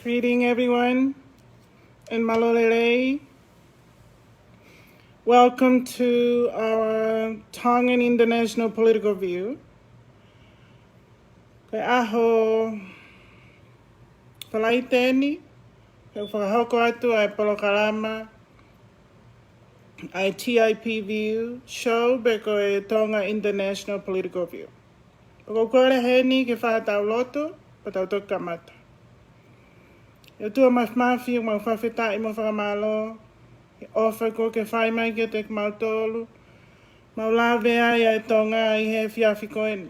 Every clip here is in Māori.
Greeting everyone. and Malolere. Welcome to our Tongan International Political View. Kaya aho palaiteni, kaya whakahoko atu ai Polokalama, ai TIP View show beko e Tonga International Political View. Pako kore heni ke whahatau loto, patau toka kamata. Yo tua mafi mau whawhita I mo whakamalo, ke ofa ko ke whai mai ke te mautolu, mau lawe ai ai Tonga I he whiawhi koeni.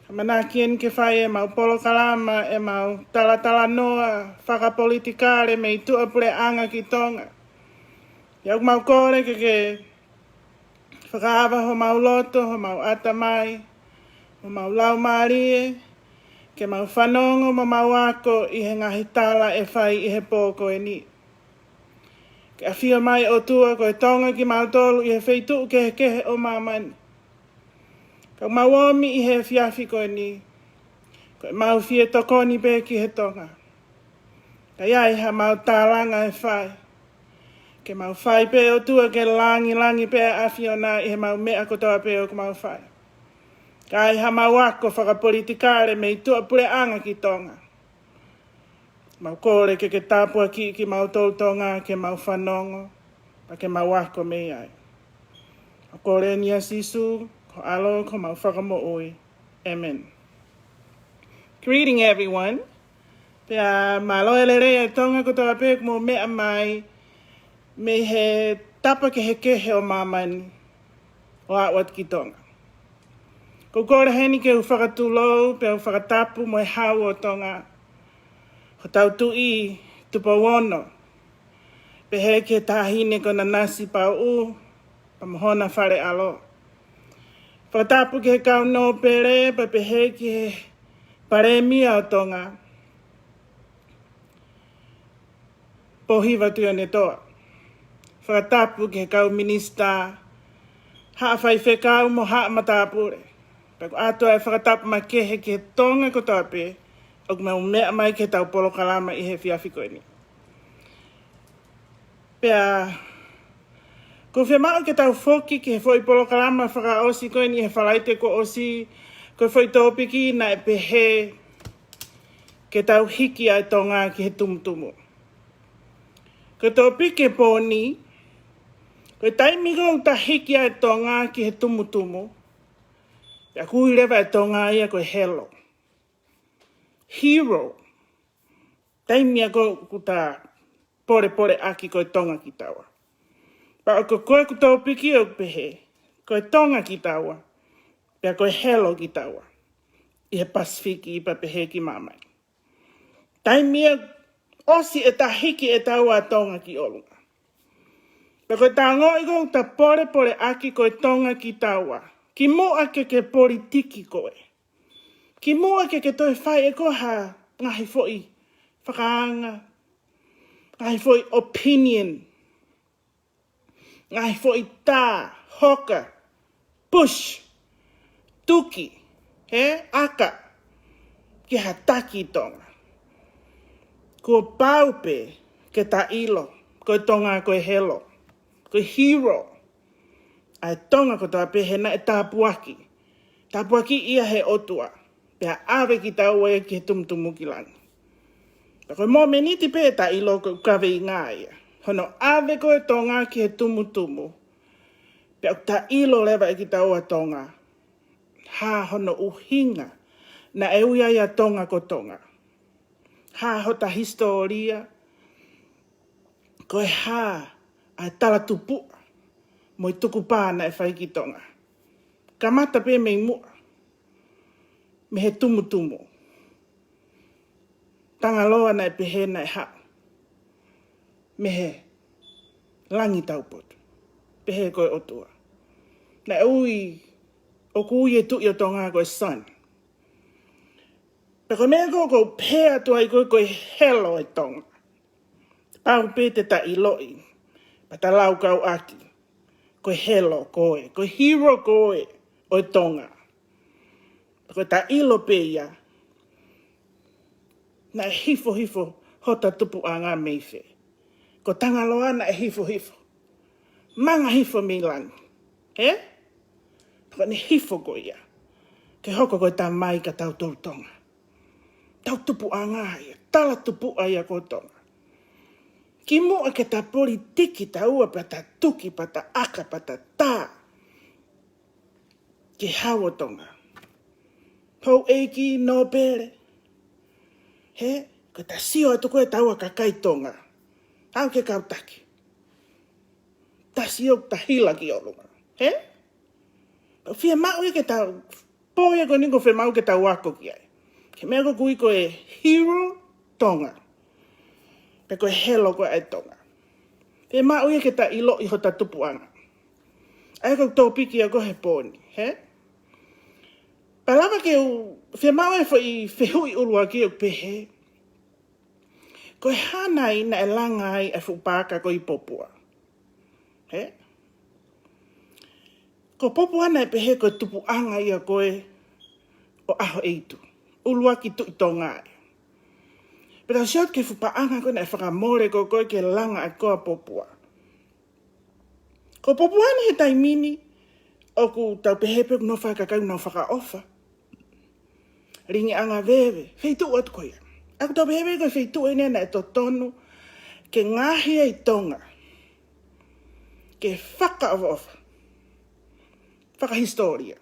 Manakien ke whai e mau Polokalama e mau talatala noa whakapolitikare me I tua pule anga ki Tonga. Iau mau kore ke whakaawa ho mau loto, ho mau atamai, ho mau lau marie, ke mau whanongo ma mau ako I he ngahi tala e whai I he pōko e ni. Ke a whia mai o tua ko e Tonga ki mau tolu I he wheitu ke he kehe o mamani. Ka mau omi I he whiawhi ko e ni. Ko e mau whie tokoni pe ki he Tonga. Ka iai ha mau tālanga e whai. Ke mau whai pe o tua ke langi pe a whiona I he mau mea kotoa pe o ke mau whai. Ka ai ha mau ako whakapolitikare me I tua pure anga ki Tonga. Mau kore ke tāpua ki mau tolu Tonga ke mau whanongo, pa ke mau ako me ai. Mau kore ni a sisu, ko alo ko mau whakamo oi. Amen. Greeting everyone. Pea maloe lere e Tonga kotoa pe mo mea mai me he tapa ke he kehe o mamani o awat ki Tonga. Ko kore heni ke u whakatulou, pe u whakatapu mo e hau o Tonga. Ko tau tui tupa wono. Pe he ke tahine ko na nasi pau u, pa mohona whare alo. Whakatapu ke he kau no pere, pa pe he ke paremia o Tonga. Pohiwa tu ane toa. Whakatapu ke he kau minista, haa whai whekau mo haa matapure. Pako atoa e whakatapu ma kehe ke Tonga ko tape, o mau mea mai ke tau Polokalama I he whiawhi koe ni. Pea, ko whemao ke tau whoki ke he whoi Polokalama whakaosi koe ni he whalaite ko osi, ko whoi tōpiki na e pehe ke tau hiki ai Tonga ki he tumutumu. Ko tōpiki pōni, ko taimigo ta hiki ai Tonga ki he tumutumu, pea kui rewa ai Tonga ia ko helo. Hero. Taimia ko ta pore aki ko Tonga ki tawa. Pa o ko koe ko tōpiki o pehe, ko Tonga ki tawa, pea ko helo ki tawa. I he Pasifiki I pa pehe ki mamai. Taimia osi e ta hiki e tawa Tonga ki olunga. Pea ko ta ngoi ko ta pore aki ko Tonga ki tawa. Ki mo ake ke politiki koe. Ki mua ke toi whai e ko ha ngahi foi whakaanga, ngahi foi opinion, ngahi foi tā, hoka, push, tuki, aka, ki ha taki Tonga. Ko paupe ke ta ilo, ko Tonga ko helo, ko hero, ai Tonga ko ta pehe na e tāpuaki. Tāpuaki ia he otua. Pea awe ki tau e ki he tumutumu ki langi. Pea koe mō meniti pē ta I loko kawe I ngā ia. Hono awe koe Tonga ki he tumutumu. Pea ta ilo lewa e ki tau a Tonga. Ha hono uhinga na e uia ia Tonga ko Tonga. Ha hota historia. Koe ha ai tala tupu. Mo I tuku pāna e whai ki Tonga. Kamata pē mei mua. Me he tumutumu. Tangaloa na e pehe na e hao. Me he langi taupotu. Pehe koe otua. Na e ui, o ku ui e tui o Tonga koe son. Pe koe mea ko pēa tua I koe helo e Tonga. Pau pē te ta I loi. Pa ta lau kau aki. Koe helo koe. Koe hero koe o Tonga. Ko ta ilo pe ia. Na hifo hota tupu a ngā meiwhe. ko tangaloa na hifo. Manga hifo milang. Ko ni hifo ko ia. Ke hoko ko ta mai ka tau toltonga. Tau tupu anga ia. Tala tupu ia ko tonga. Ki mua ke ta politiki ta ua pa ta tuki pa ta aka pa ta tā. Ke hawa tonga. Pau eiki no pere. Ko ta sio atu koe ta ua kakai tonga. Au ke kautaki. Ta sio ta hila ki olunga. Fia mau ke ta poia ko ningo fia mau ke ta wako ki ai. Ke mea ko kui ko e hero tonga. Pe koe helo koe ai tonga. Fia mau ke ta ilo iho ta tupuanga. Ai ko tō piki a kohe pōni. Palava ke fia mau e fo i whihui urua ki o pehe. Koe hanai na e langai e fupaka ko i popua. Ko popua na e pehe ko tupuanga ia koe o aho eitu. Ulua ki tu i tō ngai. Pero siot ke fupaanga koe na e whakamore ko koe ke langa a koa popua. Ko popua na he taimini o ku tau pehepe no whakakau no whakaofa. Ringi anga vewe, feitu atu koe. Aku tau pehepe koe feitu ene na e to tonu ke ngahi ai tonga. Ke whakaofa. Whakahistoria.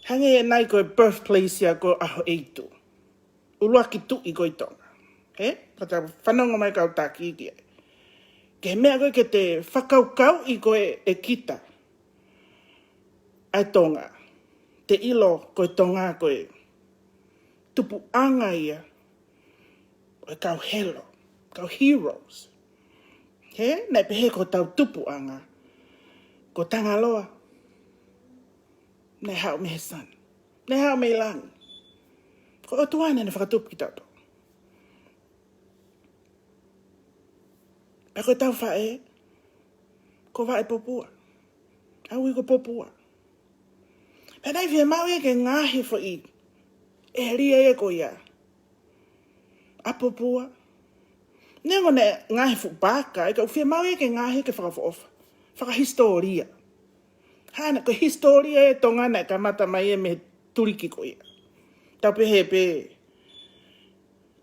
Hange e nai koe birthplace ia ko aho eitu. Ulua ki tu i koe tonga. Kata whanonga mai kau taki ki ai. Ke mea koe ke te whakaukau i koe e kita. Ai tonga. Te ilo koe tonga koe. Tupu anga ia. Koe kau hero. Kau heroes. Nei pehe ko tau tupu anga. Ko tangaloa. Nei hao me he san. Nei hao me langi. Ko o tuana ne whakatupu ki tauto. Pe koe tau whae. Ko wae popua. Au i ko popua. Pe nei whia mau e ke ngahi fo i. E ria e ko ia. A popua. Nengo ne ngahi fu baka. E ka whia mau e ke ngahi ke whakafoofa. Whakahistoria. Hana ko historia e tonga na ka mata mai e me turiki ko ia. Tau pehe pe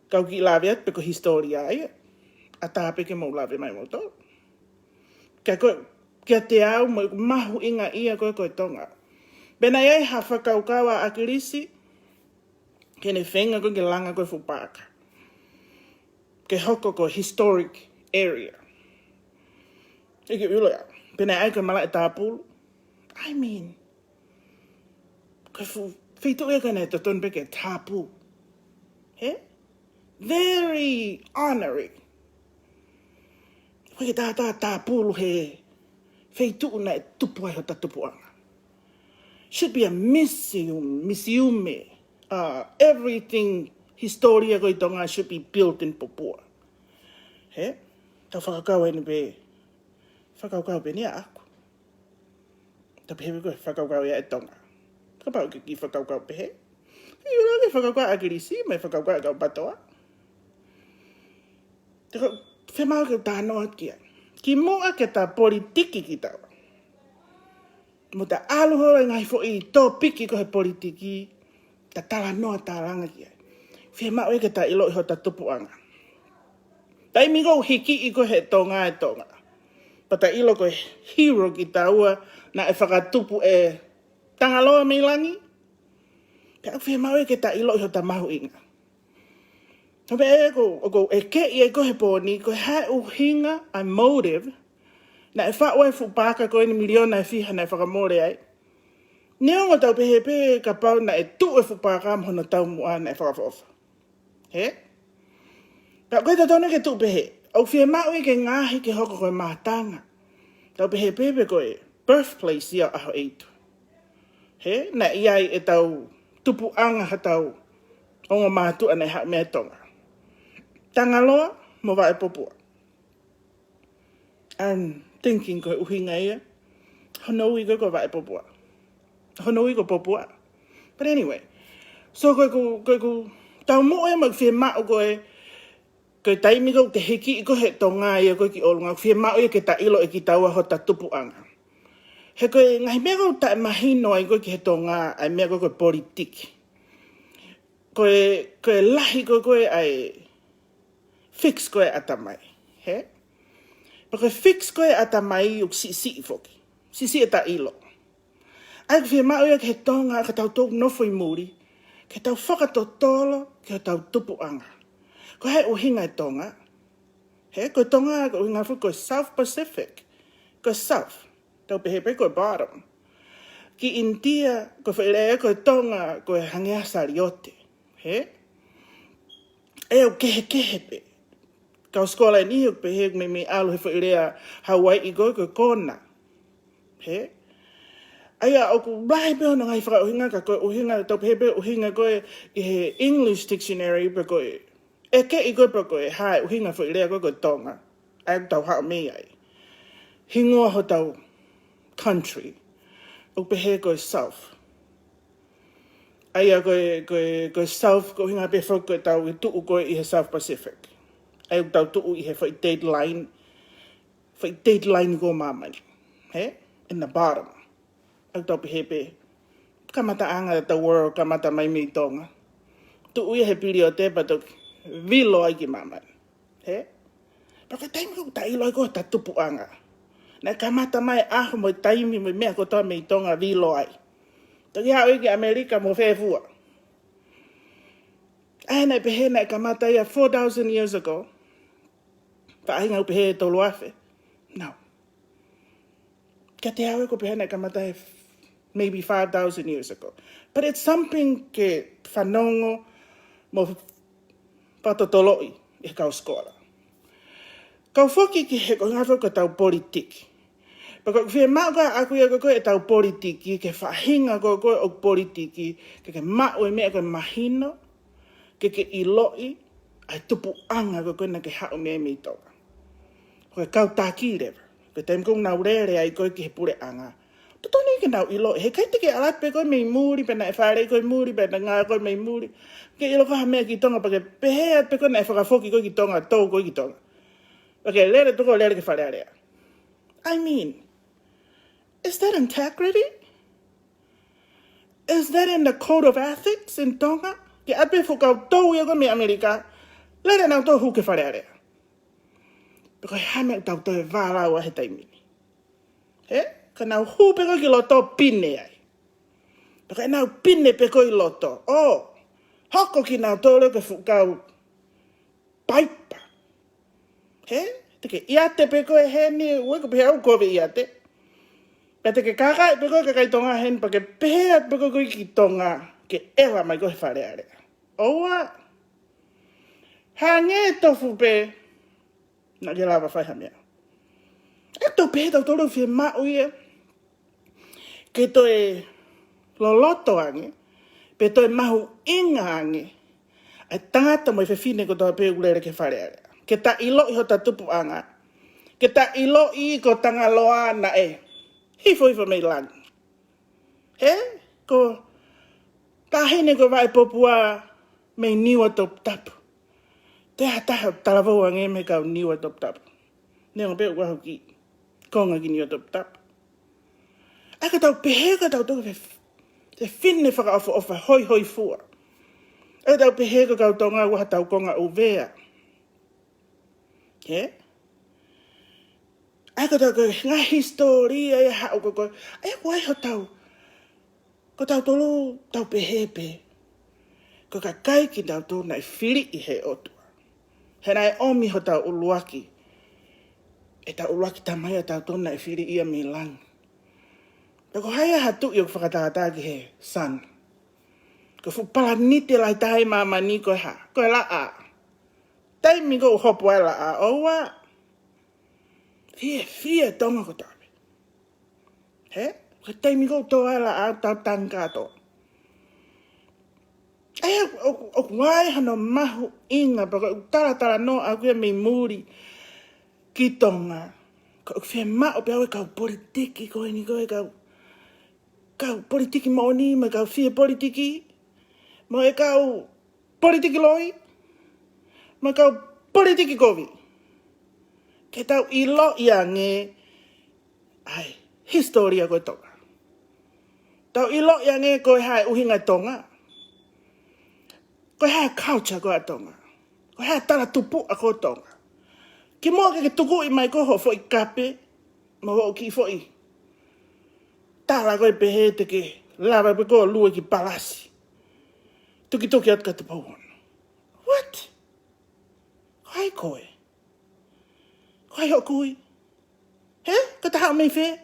kau ki lawe at pe ko historia ia. A tāpe ke mau lawe mai mo tō. Kia te au mahu inga ia koe koe tonga. Bena iai ha whakaukawa a kirisi. Ke ne whenga koe ke langa koe fupaka. Ke hoko ko historic area. Ike ulo ia. Bena iai koe mala e tāpulu. I mean. Koe whitu e kane to ton peke tāpulu. Very honoring. Koe ke tāpulu he whitu na e tupu ai ho ta tupuanga. Should be a museum. Everything historia koe tonga should be built in Popua. Tau whakakau ene pe. Whakakau pe nia aku. Tau pehe koe whakakau ia e tonga. Ka pau ki whakakau pehe. I ura ke whakakau a kirisi, mai whakakau a kau patoa. Tako, whemau ke tāno at kia. Ki mua ke tā politiki ki tawa. Mo ta aluho e ngai fo i tō piki ko he politiki, ta tala noa tā langa kia. Whemau e ke tā ilo iho ta tupuanga. Tai migo hiki i ko he tonga e tonga. Pa ta ilo ko hero ki tā ua na e whakatupu e tangaloa me langi. Pea whemau e ke tā ilo iho ta mahu inga. Tabe e ko e ke i e ko he pōni, ko hae uhinga a motive, na e whaua e fupaka ko ni miliona e whiha na e whakamore ai. Neongo tau pehe pehe ka pau na e tu e fupaka mhono tau mua na e whakafofa. Ka koe ta tōne ke tu pehe, au whia mau e ke ngahi ke hoko koe mātanga. Tau pehe pehe koe birthplace ia aho eitu. Na iai e tau tupu anga ha tau ongo mātu ane ha mea tonga. Tangaloa, mo wa e popua. I'm thinking koe uhinga ia. Honoi koe wa e popua. Honoi ko popua. But anyway, so koe ku tau mo e mag whia mao koe Ko taimi ko te hiki i ko he tonga ia ko ki olunga. Fie mao ia ke ta ilo e ki taua ho ta tupu anga. He koe ngahi mea ko ta mahino ai ko ki he tonga ai mea ko koe politiki. Koe lahi koe ai fix koe atamai. He? Pa koe fix koe atamai uk si foki. Si e ta ilo. Ai ko fie mao ia ke he tonga ka tau tōku nofo i muri. Ke tau whakatotolo ke tau tupu anga. Ko hei uhinga e tonga. He, ko tonga ko uhinga fu ko South Pacific. Ko South. Tau pehepe ko bottom. Ki India, ko whaelea ko tonga ko hangeasa riote. He? E o kehe pe. Kau skola ni o pehe me alu he whaelea Hawaii ko kona. He? Aia, o ku blahe peo na ngai whaka uhinga ka ko uhinga, tau pehepe uhinga ko i he English dictionary pe ko e ke i koe pa koe, hae, uhinga fo i rea koe koe tonga. Ai tau hao me ai. Hingoa ho tau country. O pehe koe south. Ai koe south, ko hinga pe fo koe tau i tuu koe i he South Pacific. Ai tau tuu i he fo i dateline. Fo i dateline ko mamani. He? In the bottom. Ai tau pehe pe. Kamata anga the world, kamata mai me tonga. Tuu i he piri o te patoki. Vilo ai ki mamai. He? Paka taimi ko tailo ai ko ta tupu anga. Na kamata mai aho mo taimi mo mea ko toa mei tonga vilo ai. Toki hao iki Amerika mo whewhua. Ai nei pehe nei kamata ia 4,000 years ago. Pa ahinga upehe tolu afe. No. Ka te hao ko pehe nei kamata ia maybe 5,000 years ago. But it's something ke whanongo mo patotoloi e kau skola. Kau whoki ki he ko ngawha ko tau politiki. Pako whia mauka aku ia koe e tau politiki, ke whahinga koe o politiki, ke mau e mea koe mahino, ke iloi, ai tupu anga koe na ke hao mea mei toka. Koe kau tāki rewa, ke taim kong nau rere ai koe ki he pure anga. Totoni ke nau iloi, he kai teke alape koe mei muri, pena e whare koe muri, pena ngā koe mei muri, ke ilo kaha mea ki tonga, pake pehea pe koe na e whakafoki koe ki tonga, tau koe ki tonga. Okay, lere toko lere ke whare area. I mean, is that integrity? Is that in the code of ethics in Tonga? Ke ape whukau tau ia koe me Amerika, lere nau tau hu ke whare area. Peko hame tau tau e wālau a he taimini. He? Ka nau hu peko ki loto pine ai. Peko e nau pine peko i loto. Oh, hoko ki nau tōre ke whukau paipa. He? Teke iate peko e he ni, ue ko pehe au kowe iate. Pea teke kakai peko ke kai tonga hen, pa ke pehe peko koe ki tonga, ke ewa mai koe whare area. Oua, hange tofu pe, na ke lawa whai hamea. E tō pehe tau tōru whia mau ia, ke to e loloto ange, pe to e mahu inga ange, ai tangata mo i whewhine ko tō pehe ulere ke whare area. Ke ta ilo i ho ta tupu anga. Ke ta ilo i ko tanga loa na e. Hifo mei langi. He? Ko tahine ko vai popua mei niwa top tapu. Te hataha talavau ange me kau niwa top tapu. Nengo pe uwaho ki konga ki niwa top tapu. Aka tau pehe ka tau tau te finne whaka ofa hoi fua. Aka tau pehe ka kau tonga waha tau konga uvea. He? Aka tau ngā historia e hao ko ai wai ho tau. Ko tau tolu tau pehepe. Ko ka kai ki tau tolu nai whiri i he otua. He nai omi ho tau uluaki. E tau uluaki tamai a tau tolu nai whiri ia mi lang. Ko hai aha tu i o whakatata ki he san. Ko whupala nite lai tae mama ni ko ha. Ko e la a. Taimi ko hopo ai la a. Oua. Fie tonga ko tawe. He? Ka taimi ko to ai la a tau tangato. Ai o wai hano mahu inga. Pako tala no a kuia mei muri ki tonga. Ko fie mao pe au kau politiki ko ni ko kau politiki maoni ma kau fie politiki. Mo e kau politiki loi. Ma kau politiki kovi. Ke tau ilo ia nge ai historia koe tonga. Tau ilo ia nge koe hai uhinga tonga. Koe hai culture koe tonga. Koe hai tala tupu a koe tonga. Ki mua ke tuku i mai koho fo i kape, ma ho ki fo i. Tala koe pehe te ke lava pe koe lua ki palasi. Tuki at ka te pauon. What? Kai koe? Kai ho kui? He? Ka ta hao mei fe?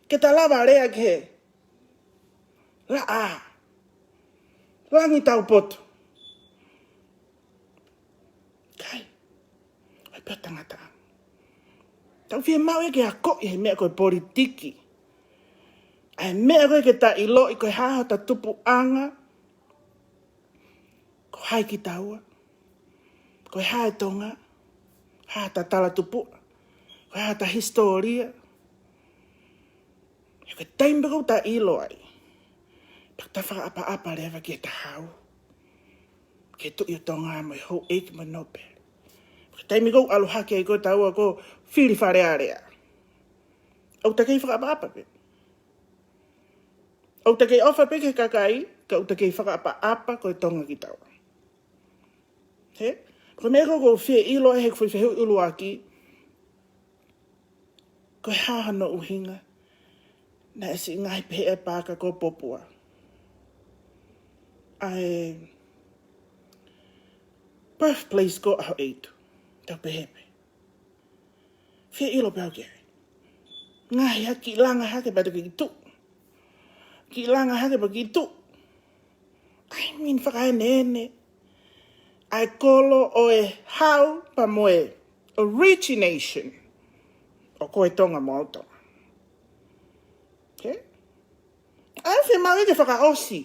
Ke ta lava rea ke? La a. Langi tau poto. Kai. Ai pia tangata. Tau fie mau e ke a ko i he mea koe politiki. Ai mea koe ke ta ilo i koe haha ta tupu anga. Ko hai ki taua. Ko hai tonga. Ha ta tala tupu. Ko ha ta historia. E koe taimbe kou ta ilo ai. Pak ta whaka apa rewa ki e ta hau. Ke tu i o tonga mo i hou eiki ma nope. Koe taimbe kou aloha ki ai koe taua ko whiri whare area. Au ta kei whaka apa pe. Au ta kei ofa pe ke kakai. Ka au ta kei whaka apa koe tonga ki taua. He? Ko mea ko whie ilo e he kwhi whihu ulu aki. Ko haha no uhinga. Na esi ngai pehe e pāka ko popua. Ai birthplace ko aho eitu. Tau pehe pe. Whie ilo pe au kia. Ngai ha ki langa hake pa ki tu. Ki langa hake pa ki tu. Ai min whakae nene. Ai kolo o e hau pa moe origination o koe tonga mo au tonga. Okay? Ai whi mau e ke whaka osi.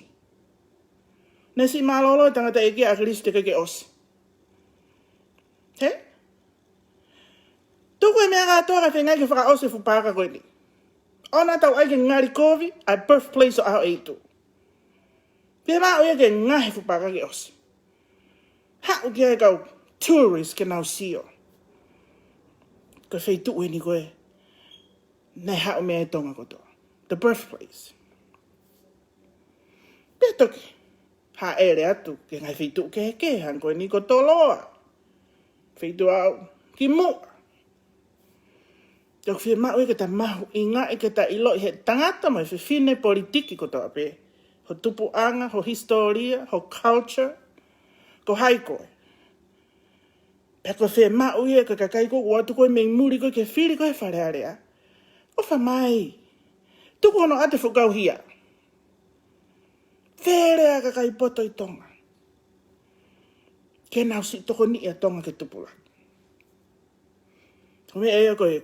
Nesi malolo tangata e kia akiliste ke osi. Okay? Tuku e mea katoa ka whengai ke whaka osi fupaka koe ni. Ona tau ai ke ngari kovi, ai birthplace o aho eitu. Pia mau e ke ngahi fupaka ke osi. Hau kia e kau tourist ke nau sio. Koe whai tu e ni koe. Nei hau mea e tonga kotoa. The birthplace. Pia toki. Ha ere atu. Ke ngai whai tu ke han koe ni koto loa. Whai tu au. Ki mua. Tau whi mau e ke ta mahu inga e ke ta ilo i he tangata mai whi whine politiki kotoa pe. Ho tupu anga, ho historia, ho culture. Ko hai koe. Pea koe whea mau ia ka kakai ko ua tu koe mei muri koe ke whiri koe whare area. O wha mai. Tuku ono ate whukau hia. Wherea kakai poto i tonga. Ke nau si toko ni a tonga ke tupula. Koe ea koe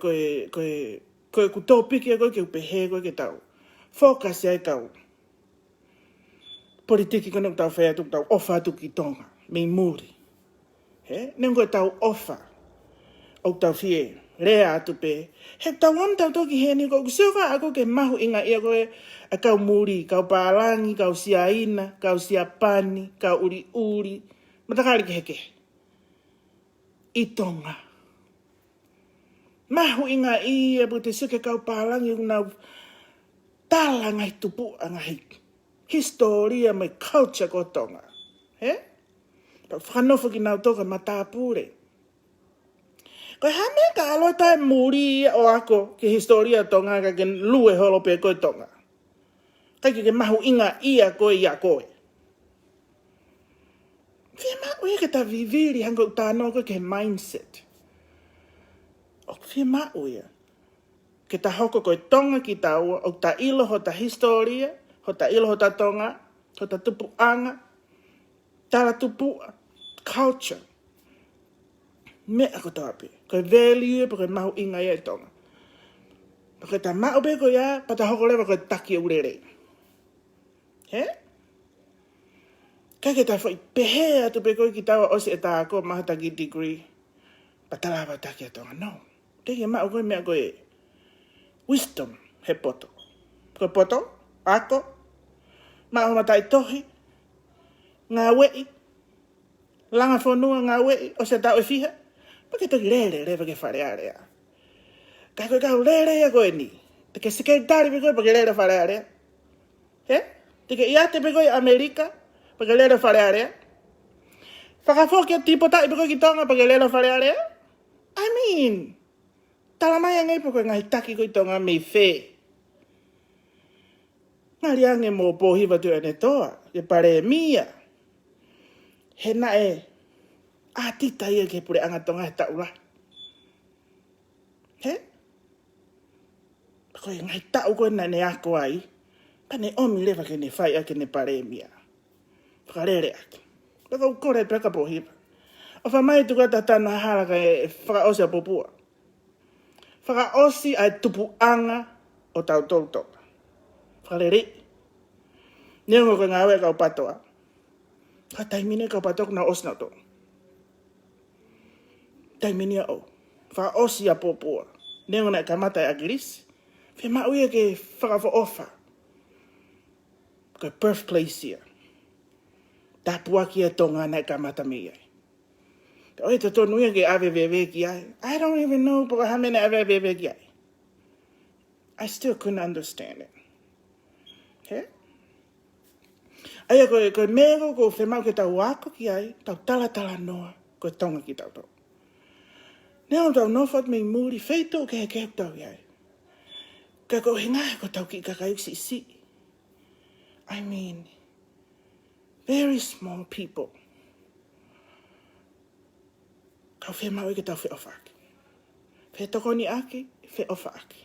kuto piki a koe ke upehe koe ke tau. Focus ai kau. Politiki kone ku tau whea tu tau ofa tu ki tonga. Mei muri. He? Nengo e tau ofa. O tau fie. Rea atu pe. He tau on tau toki he ni ko. Kusio ka ako ke mahu inga ia koe. A kau muri. Kau pālangi. Kau siaina. Kau siapani. Kau uri. Matakari ke heke. I tonga. Mahu inga ia. Pute suke kau pālangi. Unau tala ngai tupu. Ngai historia mai culture ko tonga. He? Whanofo ki nau toka matapure. Koe hame ka alo tae muri o ako ki historia tonga ka ke lue holo pe koe tonga. Kai ke mahu inga ia koe ia koe. Whia mau ia ke ta viviri hanga utano koe ke mindset. O whia mau ia. Ke ta hoko koe tonga ki taua o ta ilo ho ta historia, ho ta ilo ho ta tonga, ho ta tupu anga, tala tupu culture. Me ako tape. Koe value pa koe mahu inga ia e tonga. Pa koe ta mau pe koe ia, pa ta hoko lewa koe taki urere. He? Kai ke ta whai pehe atu pe koe ki tawa osi e ta ako maha taki degree. Pa ta lawa taki a tonga. No. Teke mau koe mea koe wisdom he poto. Koe poto, ako, mahu matai tohi, ngā wei, Langa whanua ngā we, o se tau e fiha. Pake toki rere, pake wharearea. Kai koe kau rere ia koe ni. Te ke sekretari pe koe pake rere wharearea. He? Te ke iate pe koe Amerika, pake rere wharearea. Whakafokia tipo tai pe koe ki tonga pake rere wharearea. I mean, talamai angai pe koe ngai taki koe tonga mei whee. Ngari ange mō pōhiwa tu ane toa, e pare mia. He na e, ātita ia ke pure anga tonga he taula. He? Koe ngai tau koe na ne ako ai, pa ne omi lewa ke ne whai ake ne pare mia. Whakarere ake. Paka ukore peka pōhiwa. O whamai tuka tatana haraka e whakaosi a popua. Whakaosi ai tupu anga o tau tautoka. Whakarere. Neongo koe ngā wea kau patoa. Ka taimine kau patoa na osna to. Taimine a o. Whakaosi a popua. Neongo na kamata e agirisi. Whe mauia ke whakawha ofa. Koe birthplace ia. Tapua ki a tonga na kamata mi ai. Ka oe to tonu ia ke awewewe ki ai. I don't even know poka hamene awewewe ki ai. I still couldn't understand it. He? Aia koe mego ko whemau ke tau wako ki ai, tau tala noa, koe tonga ki tau tau. Nea tau nofat mei muri, feito ke he keu tau iai. Ka ko hingai ko tau ki kakaiuksi si. I mean, very small people. Kau whemau ke tau whe ofa ake. Whe tokoni ake, whe ofa ake.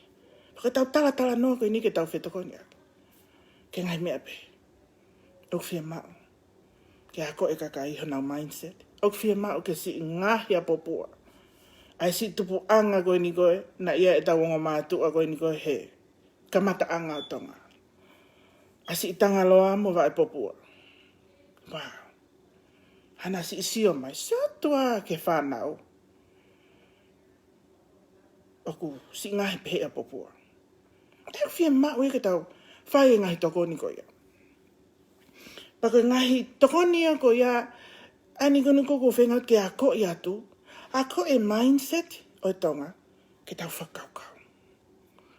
Ka tau tala noa koe ni ke tau whe tokoni ake. Ke ngai mea pe. Ok fia mau. Ke ako e kakai honau mindset. Ok fia mau ke si ngahi a popua. Ai si tupu anga koe ni koe, na ia e tawonga mātua koe ni koe he. Kamata anga o tonga. Ai si itanga loa mo vai popua. Wow. Hana si isio mai, satua ke whanau. Oku si ngahi pehe a popua. Tau fia mau e ke tau whai ngahi toko ni koe ia. Paka ngahi tokoni a ko ia, ani kunu koko whengat ke ako i atu, ako e mindset o tonga ke tau whakaukau.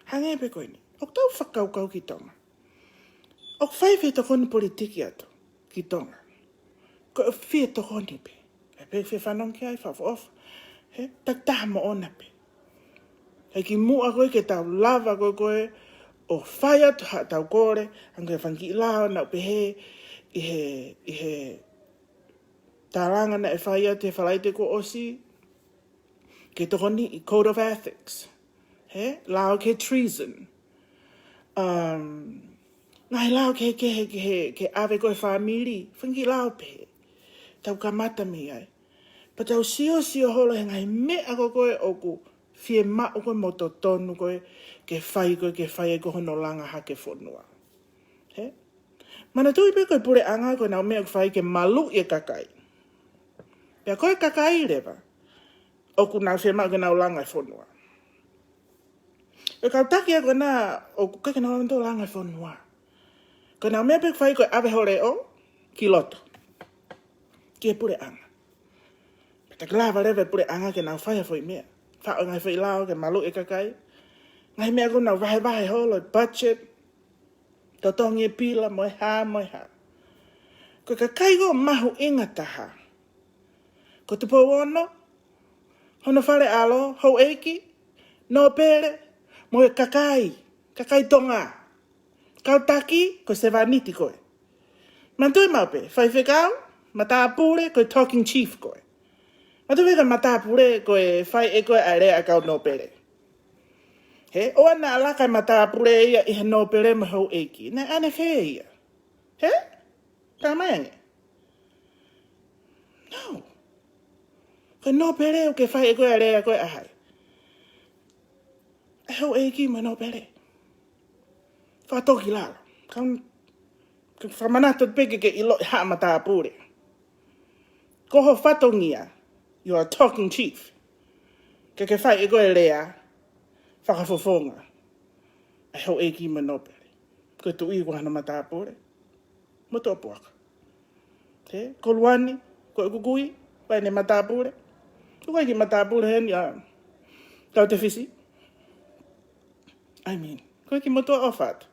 Hange pe koe ni, ok tau whakaukau ki tonga. Ok whai whe tokoni politiki atu ki tonga. Ko e whe tokoni pe. E pe whe whanong ki ai, whawha off. He, tak taha mo ona pe. Hei ki mua koe ke tau lava koe, o whai atu ha tau kore, ango e whanki lao nau pe he, i he taranga na e whai atu e whalaite ko osi, ke tokoni i Code of Ethics. He, lao ke treason. Ngai lao ke ave koe whamiri, whanki lao pe, tau kamata mi ai. Pa tau sio holo he ngai mea ko koe o ku fie mao koe moto tonu koe, ke whai e koe no langa hake whanua. He? Mana tui pe koe pure anga koe nau mea whai ke malu i kakai. Pea koe kakai rewa, o ku nau fie mao ke nau langa i whanua. E kau taki a koe na, o ku kake nau langa i whanua. Koe nau mea pe whai koe awe hore o, ki loto. Ki e pure anga. Tak lava rewa pure anga ke nau whai a whai mea. Whao ngai whai lao ke malu i kakai. Ngai mea koe nau wahe holo, budget, totongi e pila, moe ha. Ko ka kaigo mahu inga taha. Ko te pōono, hono whare alo, hou eiki, no pere, moe kakai tonga. Kau taki, ko se vaniti koe. Mantui maupe, whai whekau, mata apure, koe talking chief koe. Mantui wheka mata apure, koe whai e koe a rea kau no pere. He, o ana alaka mata apure ia i he no pere ma hou eiki. Ne ane whea ia. He? Ka mayange? No. Koe no pere o ke whai e koe a rea koe ahai. E hou eiki ma no pere. Whatoki lalo. Whamanatot peke ke ilo i haa mata apure. Koho whatongia, you are talking chief. Ke whai e koe rea, whakafofonga. E hou eiki ma no pere. Koe tu i wahana mata apure. Moto apuaka. Ko luani, ko kukui, Koe ne matapure. Koe ki matapure hen ya. Tau te fisi. I mean, koe ki motua ofat.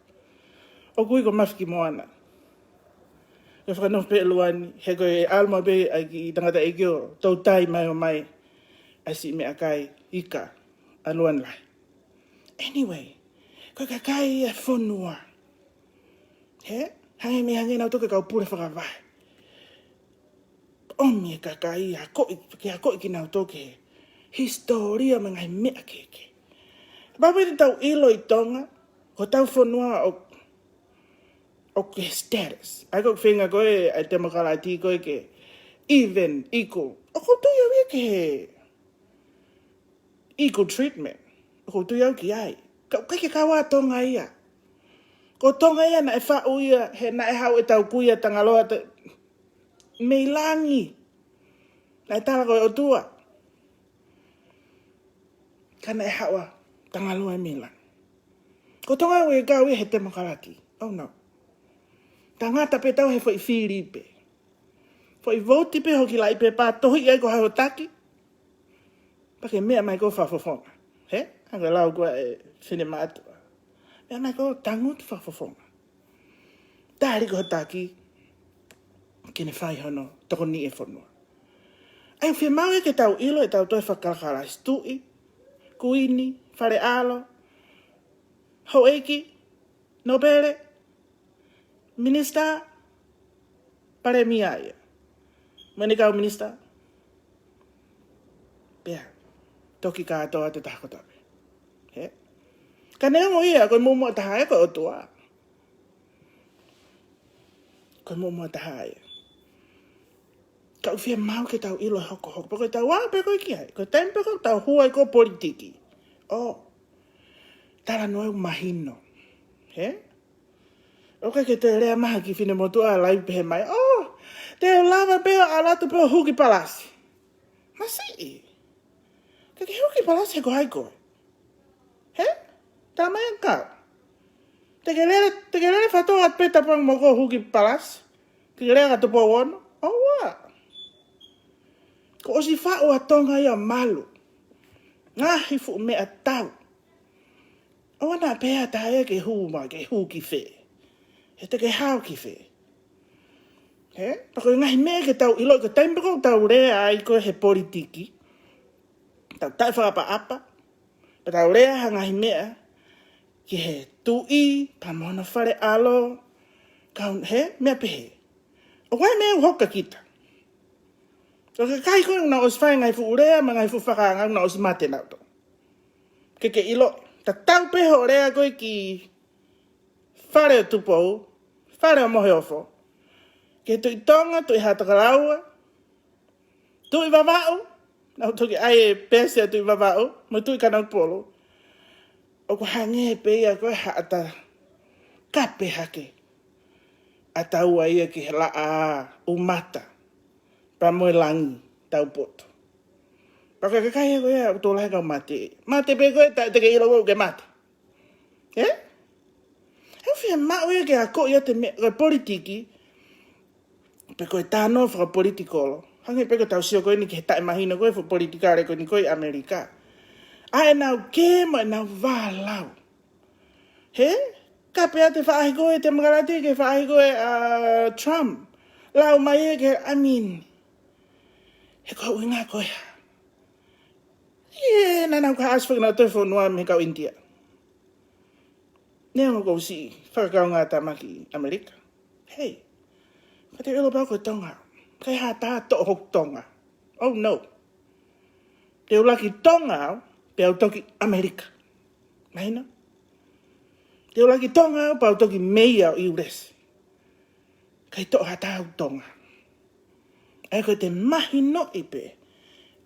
O kui ko mafiki moana. E whakanoh pe luani. He koe alma be ai ki tangata e kio. Tau tai mai o mai. Asi me akai ika. Aluan lai. Anyway. Koe kakai e whonua. He? Hange me hange nau toke kau pure whakawai. Omi e kakai a koi ki nau toke. Historia me ngai mea keke. Bawe te tau ilo I tonga. Ko tau whonua o ke status. Ai kok whenga koe ai te makarati koe ke even, equal. O ko tui au ke equal treatment. O ko tui au ki ai. Kau ke kawa tonga ia. Ko tonga ia na e whau ia, he na e hau e tau kuia tangaloa te meilangi. Na e tala koe o tua. Kana e haua tangaloa e meilangi. Ko tonga au e kau ia he te makarati. Oh no. Tangata pe tau he fo I whiri pe. Fo I voti pe hoki lai pe pā tohi ai ko hau taki. Pake mea mai ko whafofonga. He? Hanga lau kua e whine mātua. Mea mai ko tangut whafofonga. Tāri ko taki. Kene whai hono. Toko ni e whanua. Ai whia mau e ke tau ilo e tau toi whakarakara stui. Kuini. Whare alo. Hoeki. Nobere. Minister, pare mia ia. Mene kau minister? Pea, toki katoa te tahakotawe. He? Ka nea mo ia, koe mumu taha e koe o tua. Koe mumu taha e. Ka uwhia mau ke tau ilo hoko hoko. Pako tau wā pe koe ki hai. Koe tempe koe tau huai ko politiki. Oh, tara noe mahino. He? Oka ke te rea maha ki whine motua a lai pehe mai. Oh, te o lava peo a latu peo huki palasi. Masi. Ka ke huki palasi he ko hai koe. He? Tā mai an kau. Te ke lere whatoa at peta pang mo ko huki palasi. Ke lere ka tupo wono. Oh, wa. Ko osi whao a tonga ia malu. Ngahi fu mea tau. O wana pēa tae ke huma ke huki whee. He te ke hao ki whee. He? Pako ngahi mea ke tau ilo, ke taimako tau rea ai koe he politiki. Tau tai whakapa apa. Pa tau rea ha ngahi mea. Ki he tui, pa mona whare alo. Kaun, he? Mea pehe. O wai mea uhoka kita. So ke kai koe na os whai ngai fu urea, ma ngai fu whakanga na os mate nau to. Ke ilo. Ta tau pehe o rea koe ki whare o tupou. Whare o mohe ofo. Ke tui tonga, tui hatakaraua. Tui wawau. Nau toki ai e pese a tui wawau. Mo tui kanau polo. O ko hange pe ia koe haata. Kape hake. A tau a ia ki he la a umata. Pa moe langi tau poto. Paka kakai e koe a utolai kau mate. Mate pe koe ta te ke ilo wau ke mate. Eh? Heu whia mau ia ke a ko ia te politiki. Pe koe tāno whaka politikolo. Hange pe koe tau sio koe ni ke he tae mahina koe wha politikare koe ni koe Amerika. Ai nau ke mo nau wālau. He? Ka pea te whaahi koe te makarati ke whaahi koe Trump. Lau mai e ke, I mean, he koe uinga koe. Na nau ka aswhaka nau te whanua me kau India. Nea mo kou si whakakau ngā tamaki Amerika. Hei, ka te ilo pao koe tonga. Kai ha tā to hok tonga. Oh no. Te ulaki tonga au, pe au toki Amerika. Mahina? Te ulaki tonga au, pa au toki mei au iuresi. Kai to ha tā au tonga. Ai koe te mahi no ipe.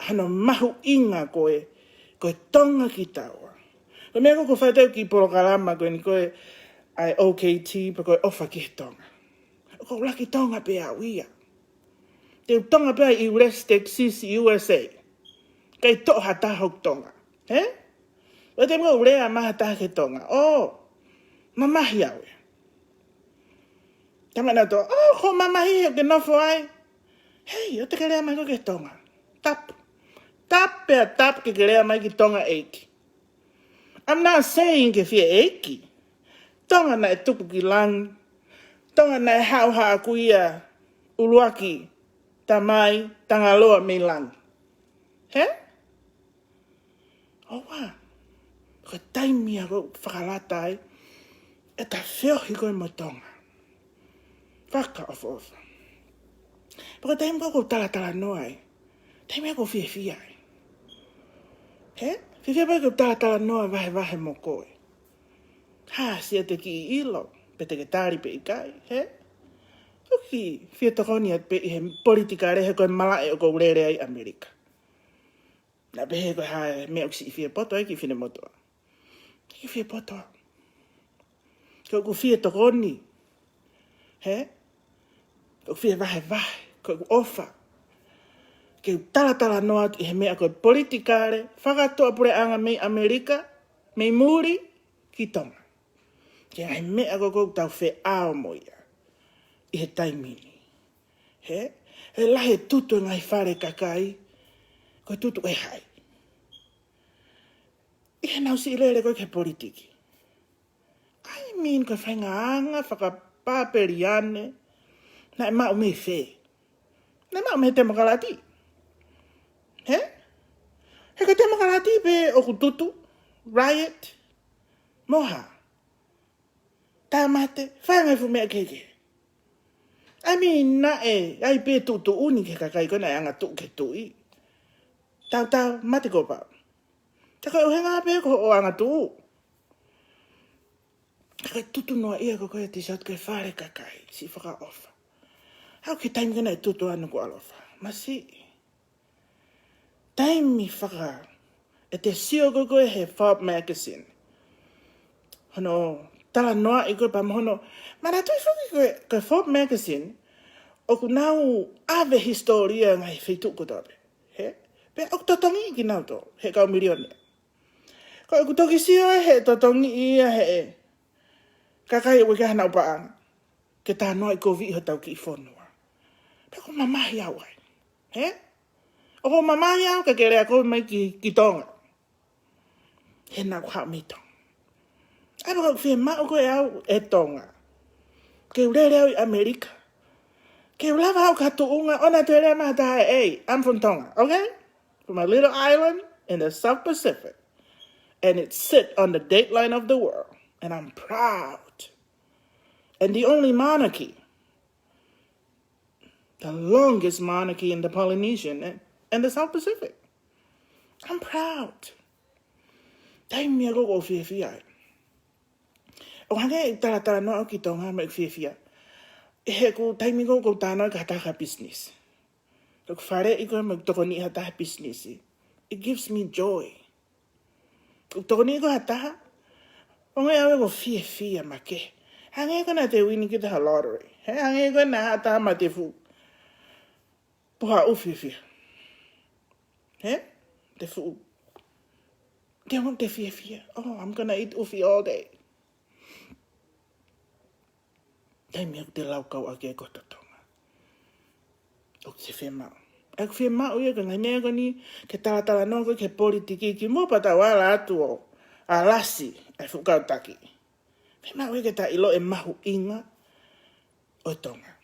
Hano mahu inga koe tonga ki taua. Ko mea ko whaitau ki porokarama koe ni koe ai OKT pa koe ofa ki he tonga. Ko laki tonga pe au ia. Te tonga pe ai US, Texas, USA. Kai to ha ta hok tonga. He? O te mga urea maha ta ke tonga. Oh, mamahi au ia. Tama na to, oh, ko mamahi o ke nofo ai. Hei, o te karea mai ko ke tonga. Tap. Tap pe tap ke lea mai ki tonga eiki. I'm not saying ke fia eiki. Tonga na e tupu ki lang. Tonga na e hauha kuia uluaki tamai tangaloa me lang. He? Owa. Ko taimi a ko whakalata ai. E ta whio hi koe mo tonga. Whaka ofa. Pako taimi ko tala noa ai. Taimi ko fia ai. He? Fia pa ko tala noa vahe mo koe. Ha, sia te ki ilo. Pe te ke tāri pe ikai. He? Oki, fia tokoni at pe i he politika rehe koe malae o ko urere ai Amerika. Na pehe koe hae mea uksi i fia poto ai ki fine motoa. Ki fia poto. Ko ku fia tokoni. He? Ko fia vahe. Ko ku ofa. Ke tala noa atu i he mea koe politikare. Whakatoa pure anga mei Amerika. Mei muri. Ki tonga. Ke ai mea koe tau whe ao moia. I he taimini. He? He lahe tutu ngai whare kakai. Koe tutu e hai. I he nau si ilere koe ke politiki. I mean koe whainga anga, whakapaperi ane. Na e mao me whe. Na e mao me te makalati. He? He ka te makalati pe o ku tutu. Riot. Moha. Tā mate. Whainga fu mea keke. I mean, na e, ai pe tutu uni ke kakai koe na e anga tu ke tui. Tau, mate ko pa. Taka uhenga pe ko o anga tu. Taka tutu noa ia ko koe te saut koe whare kakai, si whaka ofa. Hau ke taimi kena e tutu anu ko alofa. Masi. Taimi whaka. E te sio ko koe he Forbes magazine. Hono, tala noa i koe pa mohono. Mana tui whaki koe Forbes magazine. O ku nau ave historia ngai whitu ko tabe. He? Pe o totongi ki nau to. He kau milione. Ko ku toki sio he totongi ia he. Kakai o ke hana upaanga. Ke tā noa i ko vi ho tau ki i whonua. Pe ko mamahi au ai. He? O ko mamahi au ka kere a ko mai ki tonga. He nau hao mi tonga. Ai pa ko whia mao koe au e tonga. Ke urere au i Amerika. Ke ulawa au katu unga ona te rea mata hai. Hey, I'm from Tonga, okay? From a little island in the South Pacific. And it sits on the dateline of the world. And I'm proud. And the only monarchy, the longest monarchy in the Polynesian and the South Pacific. I'm proud. Taimi a koko whiawhia. O hange tala noa ki tonga me whiawhia. He ko taimi ko tāna ka taka business. Ko whare i koe toko ni hataha business. It gives me joy. Ko toko ni ko hataha. O ngai awe ko whiawhia ma ke. Hange ko na te wini ki te ha lottery. He hange ko na hataha ma te fu. Puha u whiawhia. He? Te fu. Te want te whiawhia. Oh, I'm gonna eat ufi all day. Taimi aku te laukau ake e kota tonga. O se whemau. E ku whemau ia ka ngai mea koni ke tala noa koe ke politiki ki mō pata wala atu o a lasi ai whukau taki. Whemau ia ke ta ilo e mahu inga o tonga.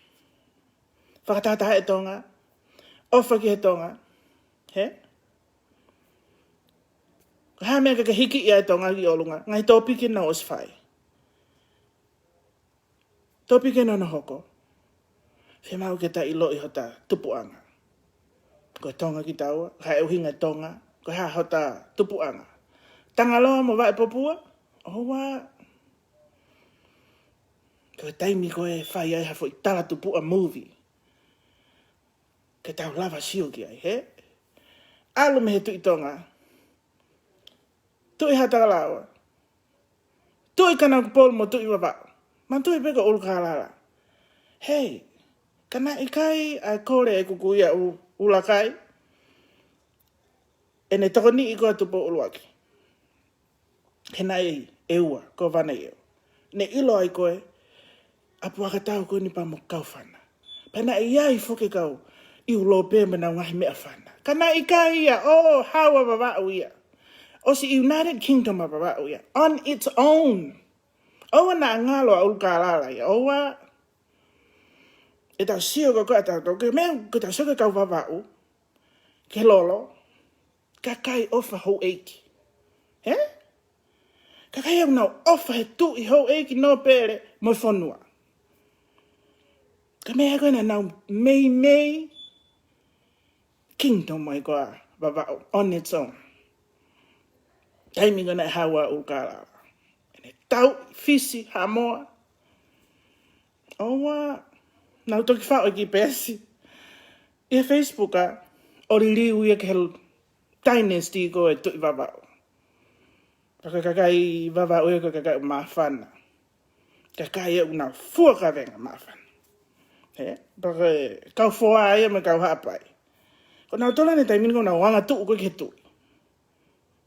Whakatata e tonga. Ofa ki he tonga. He? Ha mea ka hiki ia e tonga ki olunga. Ngai tōpi ki na os whai. Topi ke nono hoko. Whemau ke ta ilo i hota tupuanga. Ko tonga ki taua. Ka euhinga tonga. Ko ha hota tupuanga. Tangaloa mo vai popua. Owa. Ko taimi ko e whai ai hafo i tala tupua movie. Ke tau lava sio ki ai, he? Alu me he tui tonga. Tui hata lawa. Tui kana kupol mo tui wapau. Mantui peko ulu kalala. Hei, kana ikai a kore e kukuia ulakai. E ne toko ni i koa tupo uluaki. He nai e ua, ko vana i eo. Ne ilo ai koe, apu aka tau koe ni pa mo kau whana. Pena i ai fuke kau, iu lope mana ngahi mea whana. Kana ika ia, hawa babau ia. O si United Kingdom babau ia. On its own. Owa na ngalo a ulkalala ia. Owa, e tau sio ko koe tau toke. Mea ko tau soke kau babau. Ke lolo. Kakai ofa hou eiki. He? Kakai au nau ofa he tu i hou eiki no pere mo whanua. Ka mea koe na nau mei kingdom mai koa babau. On its own. Taimi ngana hawa ulkalala. Ene tau fisi hamoa. Owa. Nau toki whao ki pesi. Ia Facebook a. Ori liu ia ke helu dynasty ko e tui babau. Paka kakai babau ia ko kakai mawhana. Kakai au nau fuaka venga mawhana. He? Paka kau fua ia me kau hapai. Ko nau tola ne taimin ko nau wanga tuu ko ke tui.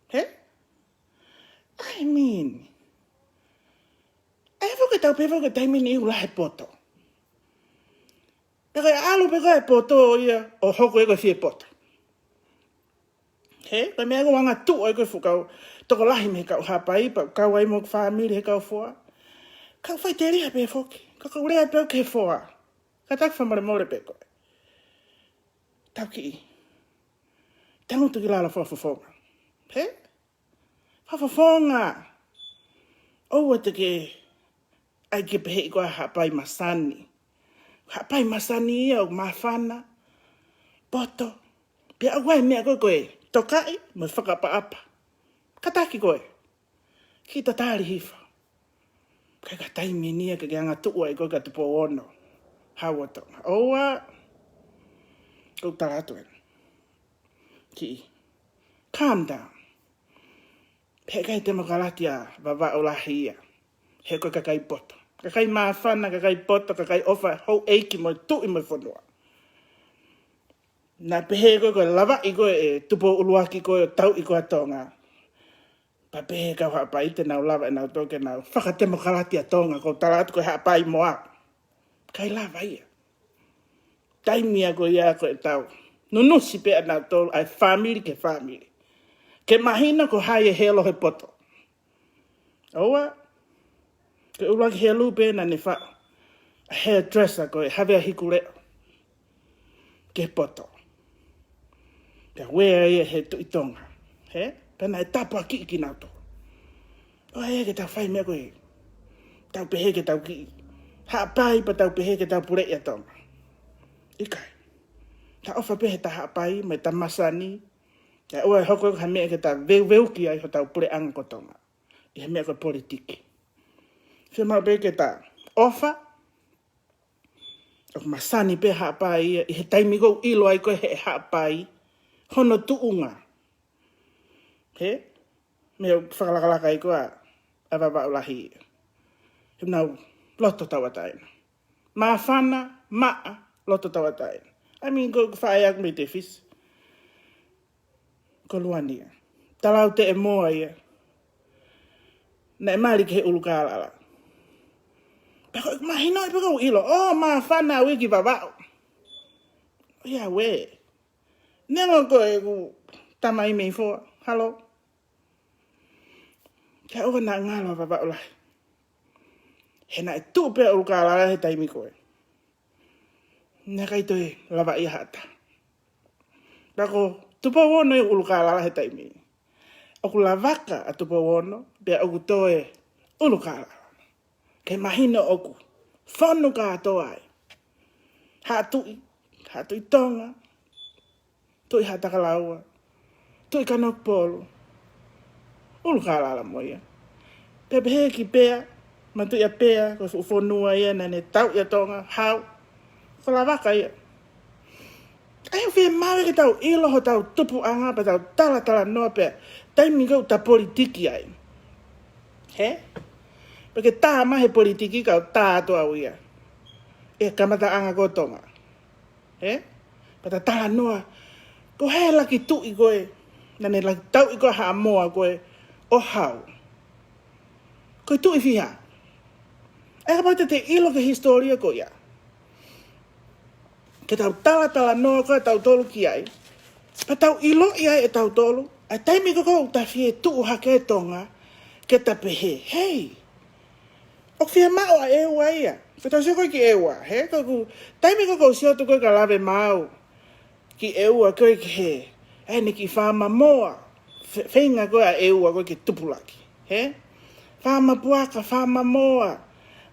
He? I mean, e fuka tau pewa ka taimin i ula he poto. Paka alu peka he poto ia o hoko e ko fie poto. He, ka mea ko wanga tuu e ko fukau toko lahi me kau hapai, pa kau ai mo family he kau fua. Kau fai te rea pe foki, kau rea pe ke fua. Ka tak whamare more pe koe. Tau ki i. Tango tuki lala whafafonga. He? Whafafonga. Oua te ke ai ke pehe i koa hapai masani. Hapai masani ia o mawhana. Poto. Pia au wai mea koe. Tokai, me whakapa-apa. Kataki koe. Ki ta tāri hifa. Kai ka taimi nia ka anga tua i koe ka tupo ono. Hawa tonga. Oua. Kou taratu en. Ki. Calm down. He kai te makalati a wawa o lahi ia. He koe kakai poto. Kakai mawhana, kakai poto, kakai ofa. Hou eiki mo tui mo whanua. Nā pehe koe lava i koe e tupo uluaki koe tau i koe tonga. Pa pehe kau hapai te nau lava e nau toke nau whakatemo karati a tonga ko taratu koe hapai moa. Kai lava ia. Taimia koe ia koe tau. Nunusi pea nau tolu ai family ke family. Ke mahina ko hai e helo he poto. Oua. Ke uluaki he lupe na ne wha. A hairdresser koe have a hikureo. Ke poto. Ka wea ia he tui tonga. He? Pena e tapa ki ki nau tō. O hea ke tau whai mea koe. Tau pehe ke tau ki. Hapai pa tau pehe ke tau pure ia tonga. Ikai. Ta ofa pehe ta hapai me ta masani. Ka ua hoko ha mea ke ta veu ki ai ho tau pure anga ko tonga. I he mea koe politiki. Whia mau pehe ke ta ofa. O masani pe hapai ia. I he taimi kou ilo ai koe he hapai. Hono tuunga. He? Mea whakalakalaka i koa a wawa ulahi. He nau loto tawataina. Maa whana, maa, loto tawataina. I mean, ko whae aku me te whis. Ko luania. Talau te e moa ia. Na e maari ke he ulukalala. Pako mahino i pako ilo. Maa whana wiki wawao. Ia we. Nengo ko e ku tamai mei fua. Hello? Ka oka na ngalo wawao lahi. He na e tupe ulukalala he taimi koe. Nā kai toi lava i hata. Pako tupo wono i ulukalala he taimi. Oku lavaka a tupo wono. Pea oku toe ulukalala. Ke mahina oku. Whanu ka atoa ai. Hatui tonga. Tui hatakalaua. Tui kanopolo. Ulukalala moia. Pepe ki pea. Matu ia pea. Ko ufonua ia nane tau ia tonga. Hau. Ko lavaka ia. Ai o whia mawe ke tau ilo ho tau tupu anga pa tau tala noa pea. Taimi kau ta politiki ai. He? Porque tā mahe politiki kau tā atoa uia. E kamata anga ko tonga. He? Pata tala noa. Ko hea laki tu i koe. Nane laki tau i koe haa moa koe. O hau. Koe tu i whiha. E ka pata te ilo ke historia ko ia. Ke tau tala noa koe tau tolu ki ai. Pa tau ilo i ai e tau tolu. A taimi koko ta fie tuu hake tonga. Ke ta pehe. Hei. O fie mao a ewa ia. Ke tau sio koe ki ewa. He? Taimi koko sio tu koe ka lave mau. Ki ewa koe ki he. E ni ki whama moa. Whenga koe a ewa koe ki tupulaki. He? Whama puaka, whama moa.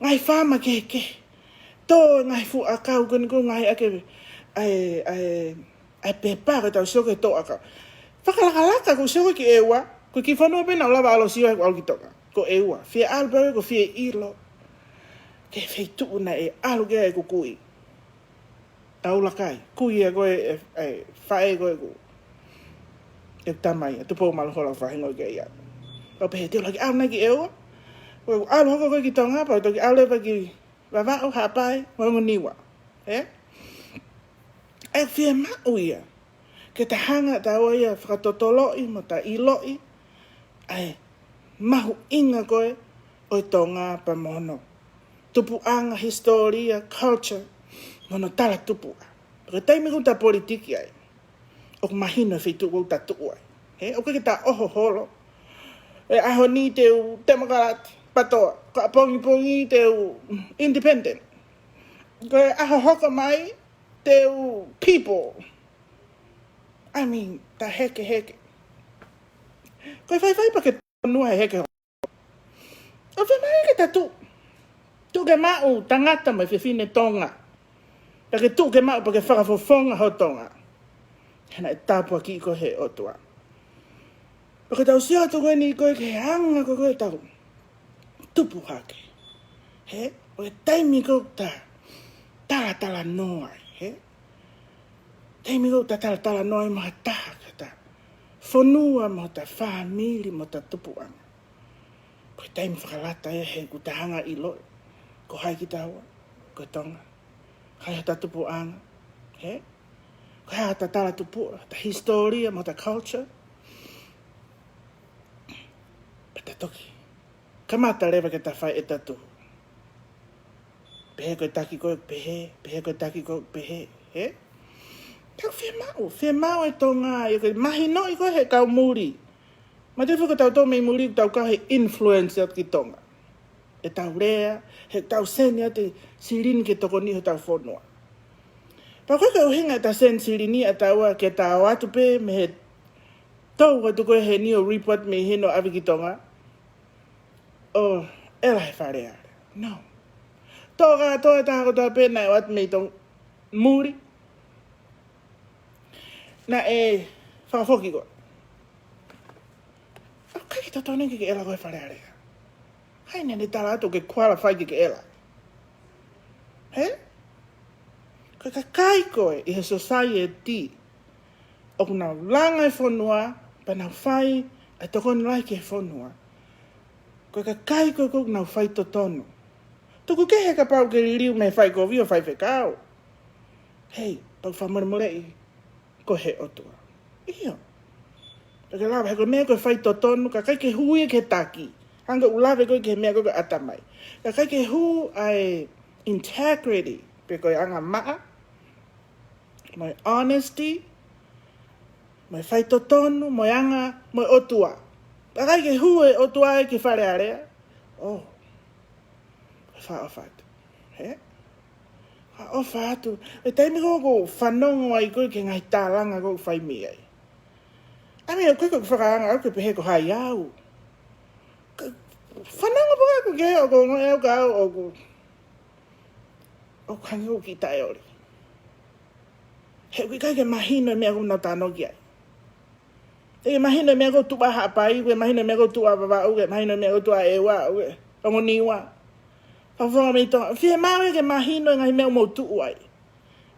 Ngai whama ke. Tō ngai fu akau koe ko ngai ake. Ai pepa koe tau sio koe tō akau. Whakalakalaka ko sio koe ki ewa. Ko ki whanua pena o lava alo sio au ki toka. Ko ewa. Fie albewe ko fie ilo. Ke whei tuu na e alu ke e kukui. Aula kai. Kui e koe e whae koe ku. E tamai. E tupo maluhola whahingo ke ia. Ko pehe teo laki alu na ki ewa. Ko alu hoko koe ki tonga. Pa toki alu e pa ki wawao hapai. Mongo niwa. E fie mau ia. Ke ta hanga ta o ia whakatotoloi mo ta iloi. Ai mahu inga koe o tonga pa mono. Tupu anga, historia, culture, mono tala tupu a. Porque taimi kou ta politiki ai. O mahino fitu kou ta tuu ai. He? O ke ta oho holo. E aho ni teu demokrati, patoa. Ka pongi teu independent. Ko aho hoka mai teu people. I mean, ta heke. Ko fai pa ke nua heke. O fai mai ke ta tuu. Tu ke mau tangata mai whiwhine tonga. Ta ke tu ke mau pa ke whakafofonga ho tonga. Hena e tāpua ki ko he otua. Pa ke tau sia tu koe ni koe ke hanga ko koe tau. Tupu hake. He? O e taimi ko ta tala noa. He? Taimi ko ta tala noa maha taha ka ta. Fonua mo ta whamili mo ta tupu anga. Ko e taimi whakalata e he ku ta hanga i loi. Ko hai ki taua, ko tonga. Hai hata tupu anga. He? Ko hai hata tala tupu, ta historia, mo ta culture. Pata toki. Kamata lewa ke ta whai e tatu. Pehe koe taki koe pehe koe taki koe pehe. He? Tau whie mau e tonga. Io ke mahi no i koe he kau muri. Ma te whuka tau tō mei muri, tau kau he influence at ki tonga. E tau rea, he tau senia te sirini ke toko ni ho tau whonua. Pa koe ka uhinga ta sen sirini a taua ke tau atu pe me he tau ka tuko he ni o report me hino awi ki tonga. O, ela he whare are. No. Tō e taha ko tau pe na e watu mei tong muri. Na e whakafoki koe. O kai ki tau tau nengi ke ela koe whare are. Hai nene tala atu ke qualify ki ke ela. He? Koe ka kai koe i he society o kuna langa e whonua pa nau whai a toko ni lai ke he whonua. Koe ka kai koe koe nau whai to tonu. Tuku ke he ka pau ke ririu me whai ko vio whai whekau. Hei, pau whamuremure i ko he otua. Iyo. Ka lawa he koe mea koe whai to tonu ka kai ke hui ke taki. Hanga ulawe koe ke mea koe atamai. Ka kai ke hu ai integrity. Pe koe anga maa. Moi honesty. Moi whaitotonu. Moi anga. Moi otua. Ka kai ke hu e otua e ki whare area. Oh. Wha ofa atu. He? Wha ofa atu. E taimi ko whanongo ai koe ke ngai tālanga koe whai mi ai. Ami o koe koe whakaanga au ke pehe ko hai au. Whananga poka ko ke o ko ngoe au ka au o ko hangi o ki tae ori. He koe kai ke mahino e mea ko nau tāno ki ai. He ke mahino e mea ko tupa hapai, ke mahino e mea ko tupa babau, ke mahino e mea ko tupa ewa, ke ongo niwa. Whawhonga mei tonga. Whie mau e ke mahino e ngahi mea mou tuu ai.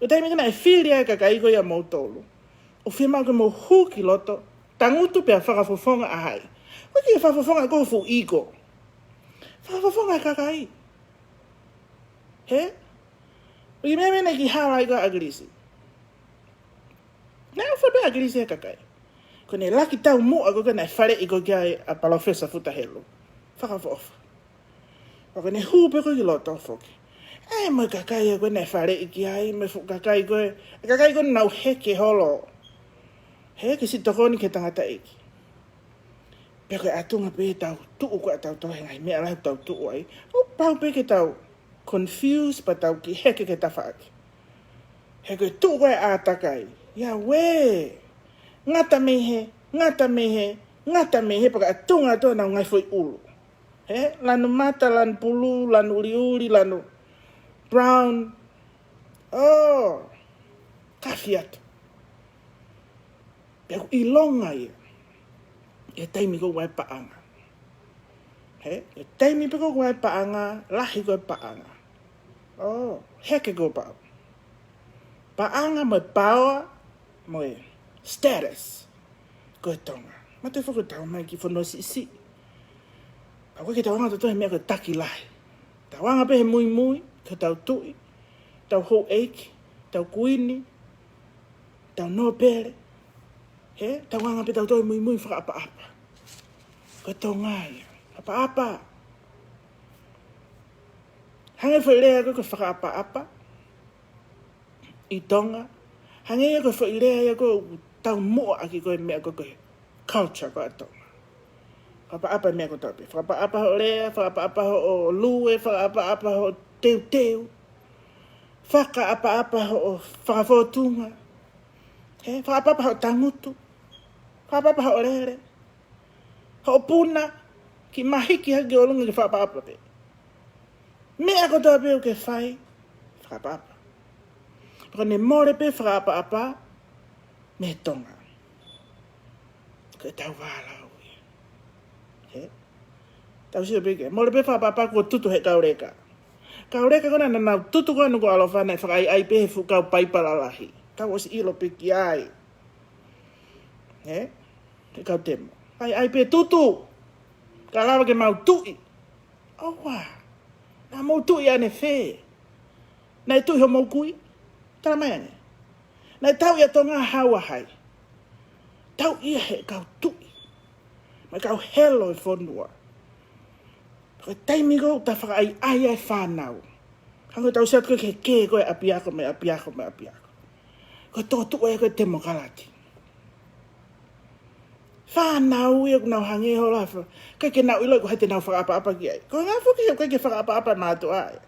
O taimi kana e whiri ai kakai koe a mou tolu. O whie mau ke mou huki loto, tangutu pia whakafofonga ahai. Koe ki e whakafofonga ko fu ego. Whakafofonga e kakai. He? O i mea mena ki hawa i koe agrisi. Nā o whape agrisi e kakai. Ko ne laki tau mua ko kana e whare i koe kia a palofesa futa helo. Whakafofa. Ko ne hupe koe ki loto foki. Ai mo kakai ko na fare iki ai me fu kakai ko na heke holo. Heke si tokoni ke tangata iki. Peke atunga pe tau tu ko tau to ngai me ala tau tu ai. O pau pe ke tau confused pa tau ki heke ke tafaki. Heke tu ko atakai. Ya we. Ngata mehe peke atunga to na ngai foi ulu. Lanu mata, lanu pulu, lanu uli, lanu brown. Oh, kafiat. Pero ilonga ia. E taimi ko wai paanga. E taimi ko wai paanga, lahi ko paanga. Oh, heke ko pao. Paanga mo power, mo status. Ko tonga. Mate foko tau mai ki fono si. Ako ke tawanga to me ko taki lai. Tawanga pe mui, ko tau tui, tau ho ache, tau kuini, tau no pere. Tawanga pe tau to mui fra apa. Ko tonga apa. Hange fele ko fra apa. I tonga. Hange ko fele ko tau mo aki ko me ko culture ko tonga. Apa me ko tope. Apa ho lea, apa ho lue, apa ho teu. Faka apa ho whakafotunga. Apa ho tangutu. Apa ho lere. Ho puna. Ki mahiki hagi olunga ki apa pe. Me ako tope o ke whai. Apa. Paka ne more pe apa. Me tonga. Ke tau wala. Tau si bege. Mo le pe fa papa ko tutu he kaureka. Kaureka kona na tutu ko no ko alofa na fa ai pe fu ka pai para lahi. Ka was ilo pe ki ai. Te ka temo. Ai pe tutu. Ka lava ke mau tui. Oh wa. Na mau tui ane fe. Na tu ho mau kui. Tara mai. Na tau ia tonga hawa hai. Tau ia he ka tui. Ma ka hello fonua. Ko taimi ko ta fa ai fa nau. Hango tau set ko ke ko apia ko. Ko to e ko temo kalati. Fa nau e no hange ho la fa. Ke nau ilo ko hete nau fa apa ki ai. Ko nga fu ke fa apa ma to ai.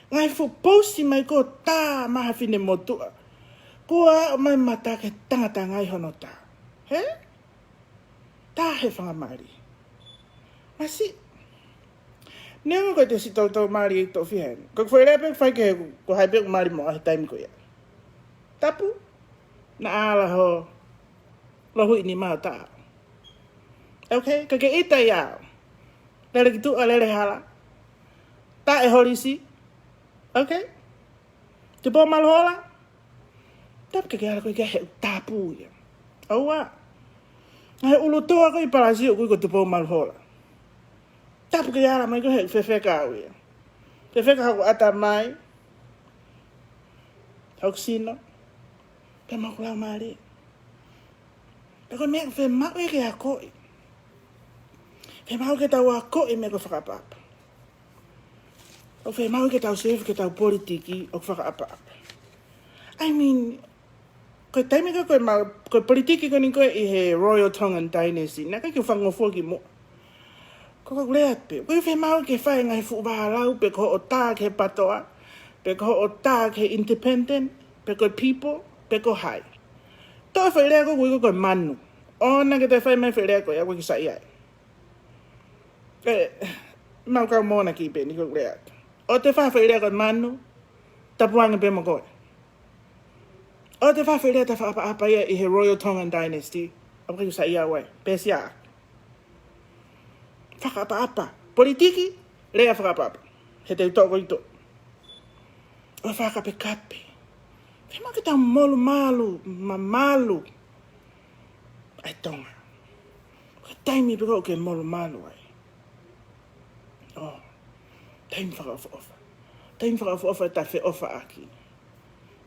Ngai fu posti mai ko ta ma fine motu. Ko a mai mata ke tanga ngai hono ta. Ta he fa mari. Masi Neng ko te si tau mari to fihen. Ko foi lepe fai ke ko hai pe mari mo ai time ko ya. Tapu na ala ho lo hui ni ma ta. Okay, ka ke ita ya. Lele gitu lele hala. Ta e holisi. Okay? Te po mal hola. Tap ke ala ko ke tapu ya. Awa. Ai ulu to ko i parasi ko te po mal hola. Tapi ke yara mai ko he fefe ka wi. Fefe ka ko ata mai. Oksino. Pe ma kula mari. Pe ko me fe ma ke ya ko. Fe ma ke ta wa ko e me ko fa pa. O fe ma ke ta sef ke ta politiki o fa pa. I mean ko taimi ko politiki ko ni ko i he Royal Tongan Dynasty. Na ka ke fa ngofo ki mo. Ko leat pe. Ko fe mau ke fai ngai fu ba lau pe ko o ta ke patoa. Pe ko o ta ke independent. Pe ko people. Pe ko hai. To fe le ko ko manu. Ona ke te fai mai fe le ko ya ko ki sai ai. Mau ka mo na ki pe ni ko leat. O te fa fe le ko manu. Tapuanga pe mo ko. O te fa fe le ta fa apa ia i he Royal Tongan Dynasty. O ki sai ia wai. Pe sia. Faka apa. Politiki, lea faka apa. He te utoko ito. O faka pe kape. Fema kita malu. Ai tonga. Ka taimi pe ke malu ai. Oh. Taimi faka ofa. Taimi faka ofa ta fe ofa aki.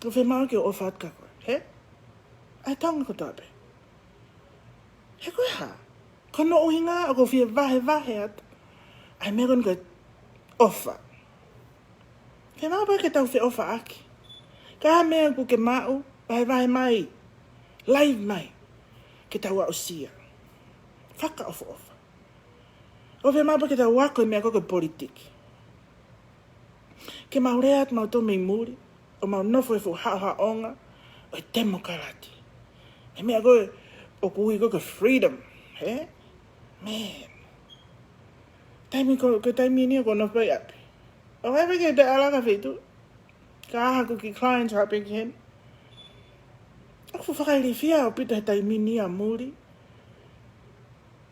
Ko fema ke ofa ka ko. He? Ai tonga ko tape. He ko ha. Kono uhinga ako fie vahe at. Ai meron ko ofa. Fe mau pa ke tau fe ofa aki. Ka mea ku ke mau, vai mai, live mai, ke tau au sia. Whaka ofa. O fe mau pa ke tau wako mea koko politiki. Ke mau rea mau tō mei muri, o mau nofo e fu ha onga, o demokarati. E mea koe, o kui koko freedom, he? Man. Taimi ni ko nofo e api. O hewe ke te alaka whetu, ka aha ko ki clients hape ki hen. O fu whakairi whia o pita he taimi ni a muri.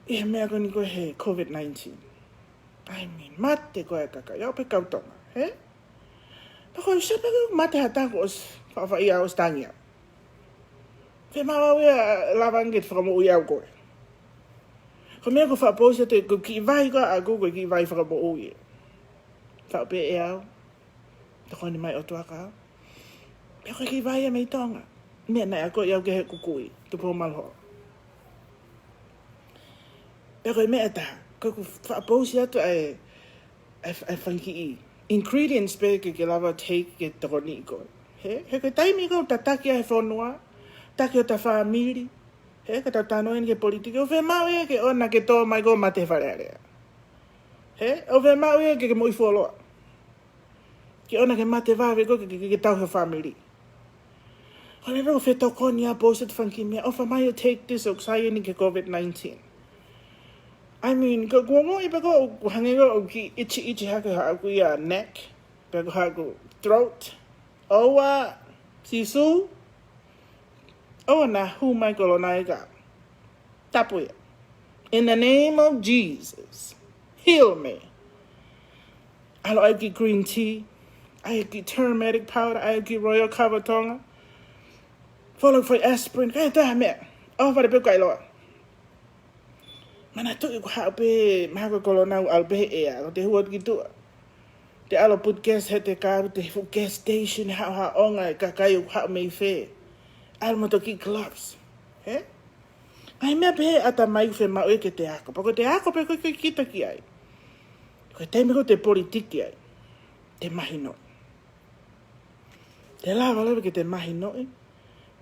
I he mea ko ni koe he COVID-19. I mean, mate koe kaka, iau pe kautonga, he? Pako i sepa ko mate hatako os whawhai a os tangia. Fe mawa wea lavangit whakamo ui au koe. Ko mea ko whaposa te ko ki vai ko a koe ki vai whakamo ui. Whaupe e au. Te kone mai o tuaka au. Pea koe ki vai e mei tonga. Mea nei a koe iau ke he kukui. Tupo malho. Pea koe mea taha. Koe ku whaposa atu ai whanki i. Ingredients pe ke lava take ke te koni i koe. He koe taimi ko ta taki a he whanua. Taki o ta whamiri. He ka tau tano ke politiki. O whe mau e ke ona ke tō mai ko mate wharearea. He? O whe mau e ke mui wholoa. Ke ona ke mate wawe ko ke tau he whamiri. O le rau whe tau koni a poset whanki mea. O wha mai o take this o ksai ni ke COVID-19. I mean, ko mo ipa ko hange ko ki ichi haka haku ia neck. Peko haku throat. Owa sisu. Oh, na who my colonaiga. Tapuya. In the name of Jesus, heal me. I get green tea. I get turmeric powder. I get royal kavatonga. Follow for aspirin. Kaya taha mea. Oh, para pe kai loa. Mana tu ko hape maha colonau albe ea. Te huat gitu. Te alo put gas hete karu. Te fu gas station. Ha onga kakayo ha mei fe. Almo toki gloves. He? Ai mea pe ata mai fe mau e ke te ako. Pako te ako pe koe kita ki ai. Koe teime ko te politiki ai. Te mahi noi. Te lawa lewe ke te mahi noi.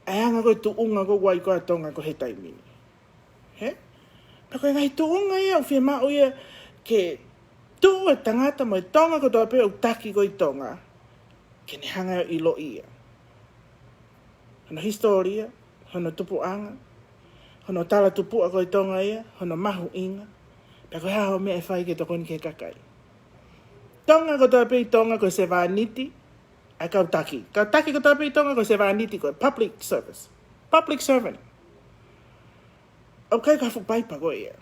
Ai anga koe tu unga ko wai koe tonga ko he taimini. He? Pako e ngai tu unga ia o fe mau ia ke tu e tangata mo e tonga ko toa pe o taki ko i tonga. Ke ne hanga i lo ia. Hono historia, hono tupuanga, hono tala tupua koe tonga ia, hono mahu inga, pea koe haho mea e whai ke tokoni ke kakai. Tonga ko toa pei tonga koe se vāniti, ai kau taki. Kau taki ko toa pei tonga koe se vāniti koe public service, public servant. Au kai ka whupaipa koe ia.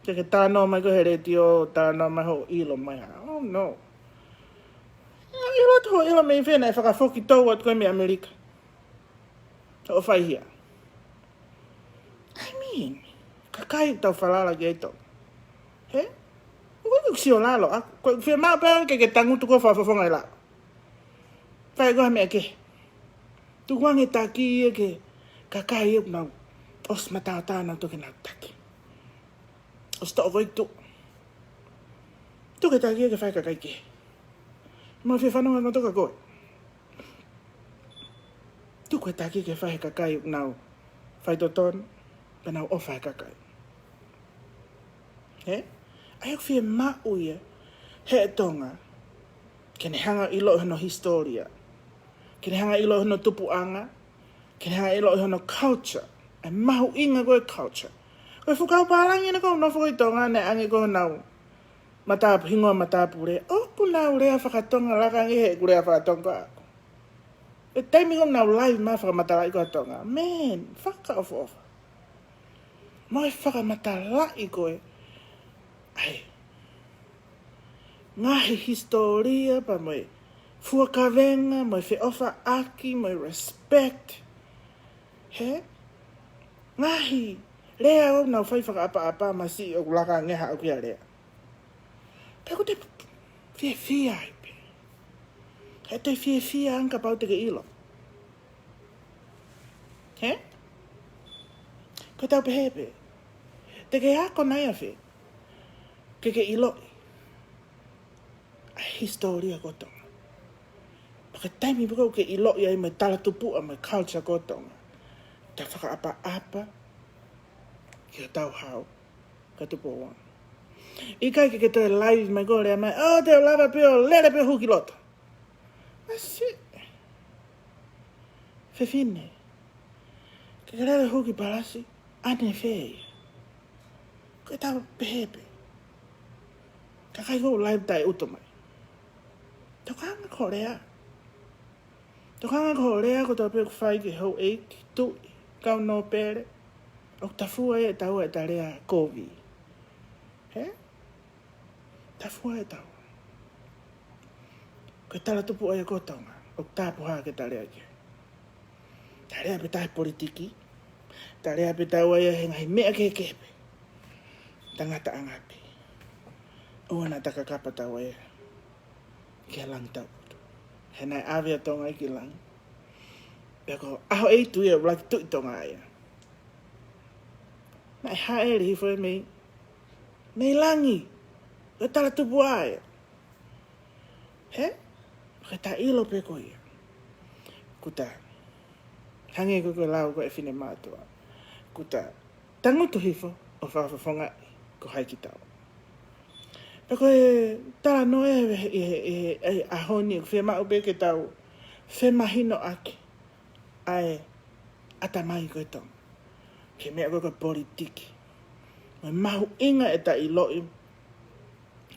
Te ke tāno mai koe he retio, tāno mai ho ilo mai ha. Oh no. Ilo toho ilo mei whena e whakafoki tau at koe me Amerika. O whai hia. I mean, kakai tau whalala ki eito. He? Koe kuksi o lalo. Koe whia maa pēo ke tangutu ko whawhawhonga i lao. Whai koha mea ke. Tukuange taki e ke kakai e nau. Os matao tāna toke nau taki. Os tau koi tu. Tuke taki e ke whai kakai ke. Mo whia whanonga no toka koe. Tu koe taki ke whahe kakai nau whai toton, pe nau o whahe kakai. He? Ai au whia mau ia, he e tonga, ke ne hanga ilo hono historia, ke ne hanga ilo hono tupuanga, ke ne hanga ilo hono culture, ai mahu inga koe culture. Koe whukau pārangi na kou nofo i tonga, ne ange koe nau matapu, hingoa matapu rea, o punau rea whakatonga, lakangi he kurea whakatonga ako. E taimi kong nau live maa whakamatala i koe tonga. Man, whaka ofa. Moi whakamatala i koe. Ai. Ngahi historia pa moi fuakavenga, moi whi ofa aki, moi respect. He? Ngahi. Rea o nau whai whakaapa masi o laka ngeha o kia rea. Peko te fia ai. He te fia anka pau te ke ilo. He? Ko tau pehepe. Te ke ako nai a whi. Ke ilo. A historia ko tonga. Paka taimi paka ke ilo ia mai tala tupu a mai culture ko tonga. Ta whaka apa ki tau hau. Ka tupu o wana. I kai ke toi live mai go rea mai, oh te lava peo, lere peo huki loto. That's it. Fefine. Ke lere huki palasi, ane fei. Ka tau pehepe. Ka kai go live tai uto mai. Tokanga korea. Tokanga korea ko tau peo whai ki hau eiki, tui, kau no pere. O tafua e tau e tarea COVID. He? Tafua e tau. Ko tala tupu ai ko tonga. O tapu haa ke tarea ke. Tarea pe tai politiki. Tarea pe tau ai henga hi mea ke kepe. Tangata angapi. Uana taka kapa tau ai. Ke lang tau. Henai awea tonga i ki lang. Peko aho ei tui e laki tui tonga ai. Nai hae ri hifo e mei. Mei langi. Ko tala tupu ai. He? Ka ta ilo pe ko ia. Kuta. Hange ko lau ko e fine mātua. Kuta. Tangutu hifo o whawhawhonga ko haiki tau. Peko e tala no e ahoni ko whia mau ke tau. Whe mahino ake. Ai atamai ko e tong. Ke mea ko politiki. Mai mahu inga e ta iloi.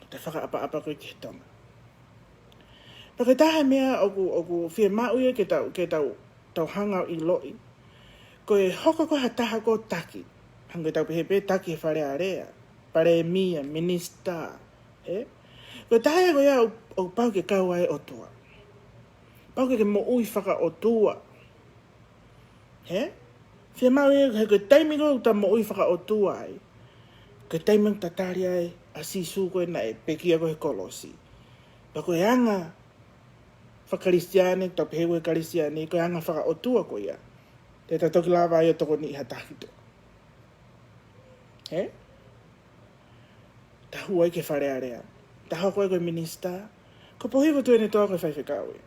Te whaka apa ko ke tonga. Paka taha mea oku whia mau ia ke tau hangau i loi. Ko e hoko ko hataha ko taki. Hanga tau pehepe taki e whare area. Pare mia, minista. He? Ko taha ko ia o pau ke kau ai o tua. Pau ke mo ui whaka o tua. He? Whia mau ia ko taimi ko ta mo ui whaka o tua ai. Ko taimi ta tari ai a sisu ko e na e pekia ko he kolosi. Pako e anga whakaristiane, tau pehewe karistiane, ko anga whaka o tua ko ia. Te ta toki lava ai o toko ni iha tahito. He? Ta huai ke whare area. Ta hoko e koe minista. Ko pohiwa tuene toa koe whaiwhekau e.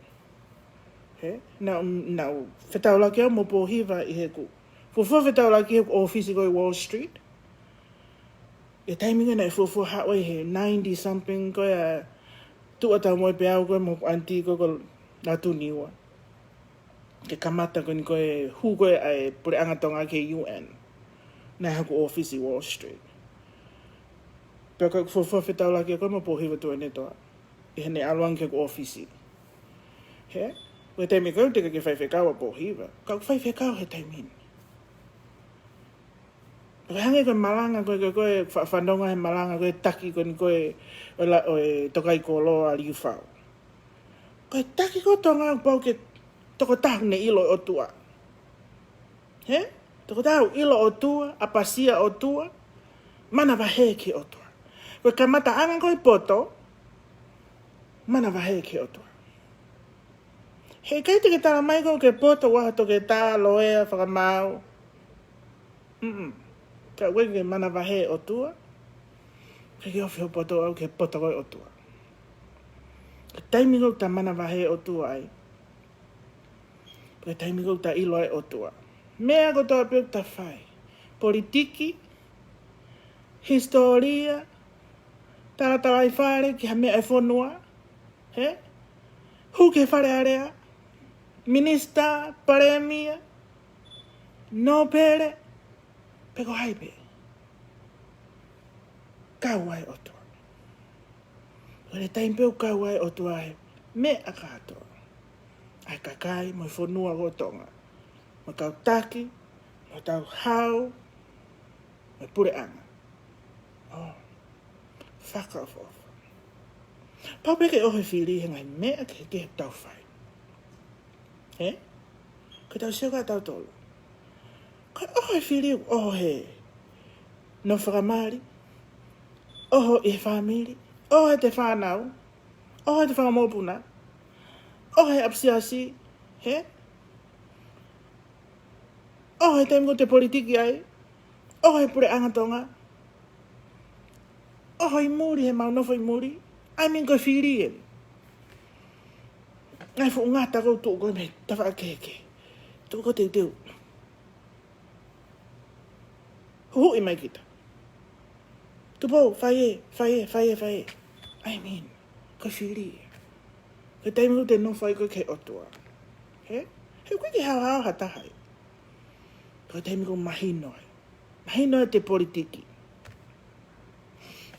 He? Nau whetau laki au mo pohiwa i he ku. Fufua whetau laki he ku ofisi koe Wall Street. E taiminga na e fufua hawai he 90 something koe a tua tau moe pe au koe mo anti koe na tu niwa. Ke kamata koe ni koe hu koe ai pure angatonga ke UN. Na haku ofisi Wall Street. Pea koe fufua whetau laki koe mo pohiwa tuene toa. I hene aluang ke ku ofisi. He? Koe taimi koe te ke whaiwhekau a pohiwa. Kau whaiwhekau he taimin. Koe hange koe malanga koe whanonga he malanga koe taki koe ni koe o e tokai kolo a liu whau. Koe taki koe tonga pau ke toko tahu ne ilo o tua. He? Toko tahu ilo o tua, apasia o tua, mana wahe ke o tua. Koe kamata anga koe poto, mana wahe ke o tua. He kai te ke tala mai koe ke poto waha to ke tā loea whakamau. Ka wenge mana wahe o tua. Ke ofi o poto au ke poto koe o tua. Ke taimigo ta mana wahe o tua ai. Ke taimigo ta ilo ai o tua. Mea ko toa peo ta whai. Politiki, historia, taratawai whare ki ha mea e whonua. He? Hu ke whare area. Minista, paremia, no pere, peko haipe. Kau ai o tua. Kore taim peo kau ai o tua he. Me a katoa. Ai kakai, mo whonua go tonga. Mo kau taki, mo tau hau, mo pure anga. Oh, fuck off. Pau peke ohe whiri he ngai mea ke tau whai. He? Ko tau sioka tau tolo. Ko ohe whiri ohe no whakamari, oho e whamiri, ohe te whanau, ohe te whakamopuna, ohe apsiasi, he? Ohe te te politiki ai, ohe pure angatonga, ohe i muri he maunofo i muri, ai min koe whiri e. Ngai fu ngata ko tu ko me ta fa ke. Tu ko te teu. Hu i mai kita. Tu po fai. I mean, ko fili. Ko te mu te no fai ko ke otua. He? He ko ki hao hata hai. Ko te mu ko mahino. Mahino te politiki.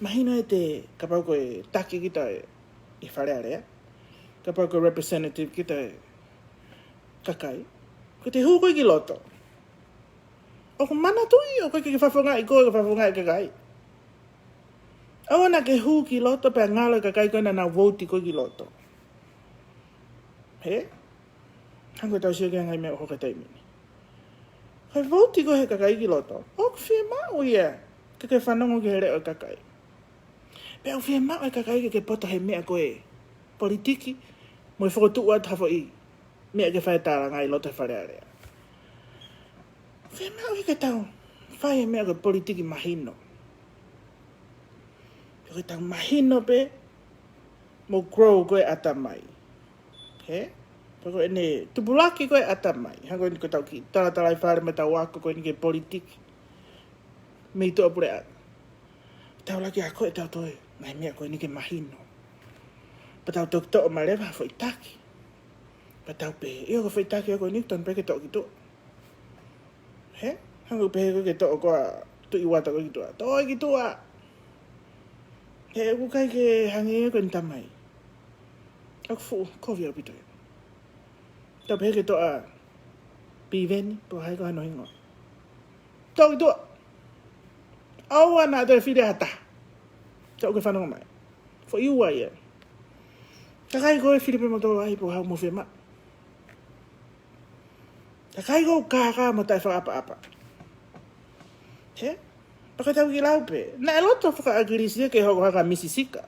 Mahino te kapau ko e taki kita e whare area. Kapau ko representative kita e kakai. Ko te hu koe ki loto. O ko mana tui o koe ki whawhunga i koe ka whawhunga i kakai. O na ke hu ki loto pe ngalo kakai koe na voti koe ki loto. He? Hango tau sio kia ngai mea hoka taimini. Kai voti koe he kakai ki loto. O ko whia mau ia. Ke whanongo ki here o kakai. Pe au whia mau e kakai ke poto he mea koe politiki. Mo i whakotu ua tawho i. Mea ke whae tāra ngai loto e whare area. Whia mau i ke tau. Whae mea koe politiki mahino. Koe tau mahino pe. Mo grow koe ata mai. He? Pako ene tupulaki koe ata mai. Hango ni koe tau ki tala i whare me tau wako koe ni ke politiki. Me i toa pure ata. Tau laki a koe tau toi. Ngai mea koe ni ke mahino. Pa tau tok toa ma lewa fo itaki. Pa tau pe. Io ko fo itaki a koe ni ton pe ke toa ki toa. He? Hango pe koe ke toa koa tu i wata koe ki toa. Toa ki toa. He ku kai ke hangi koe ni tamai. Aku fu kovi au pitoe. Tau pe ke toa. Piveni po hai ko hano hingo. Toa ki toa. Aua na te whire hata. Tau ke whanonga mai. Fo iua ia. Takai koe Filipe mo tō ai po hau mo whia ma. Takai koe kākā mo tai whakapa. He? Paka tau ki laupe. Na e loto whakaagirisia ke hoko haka misisika.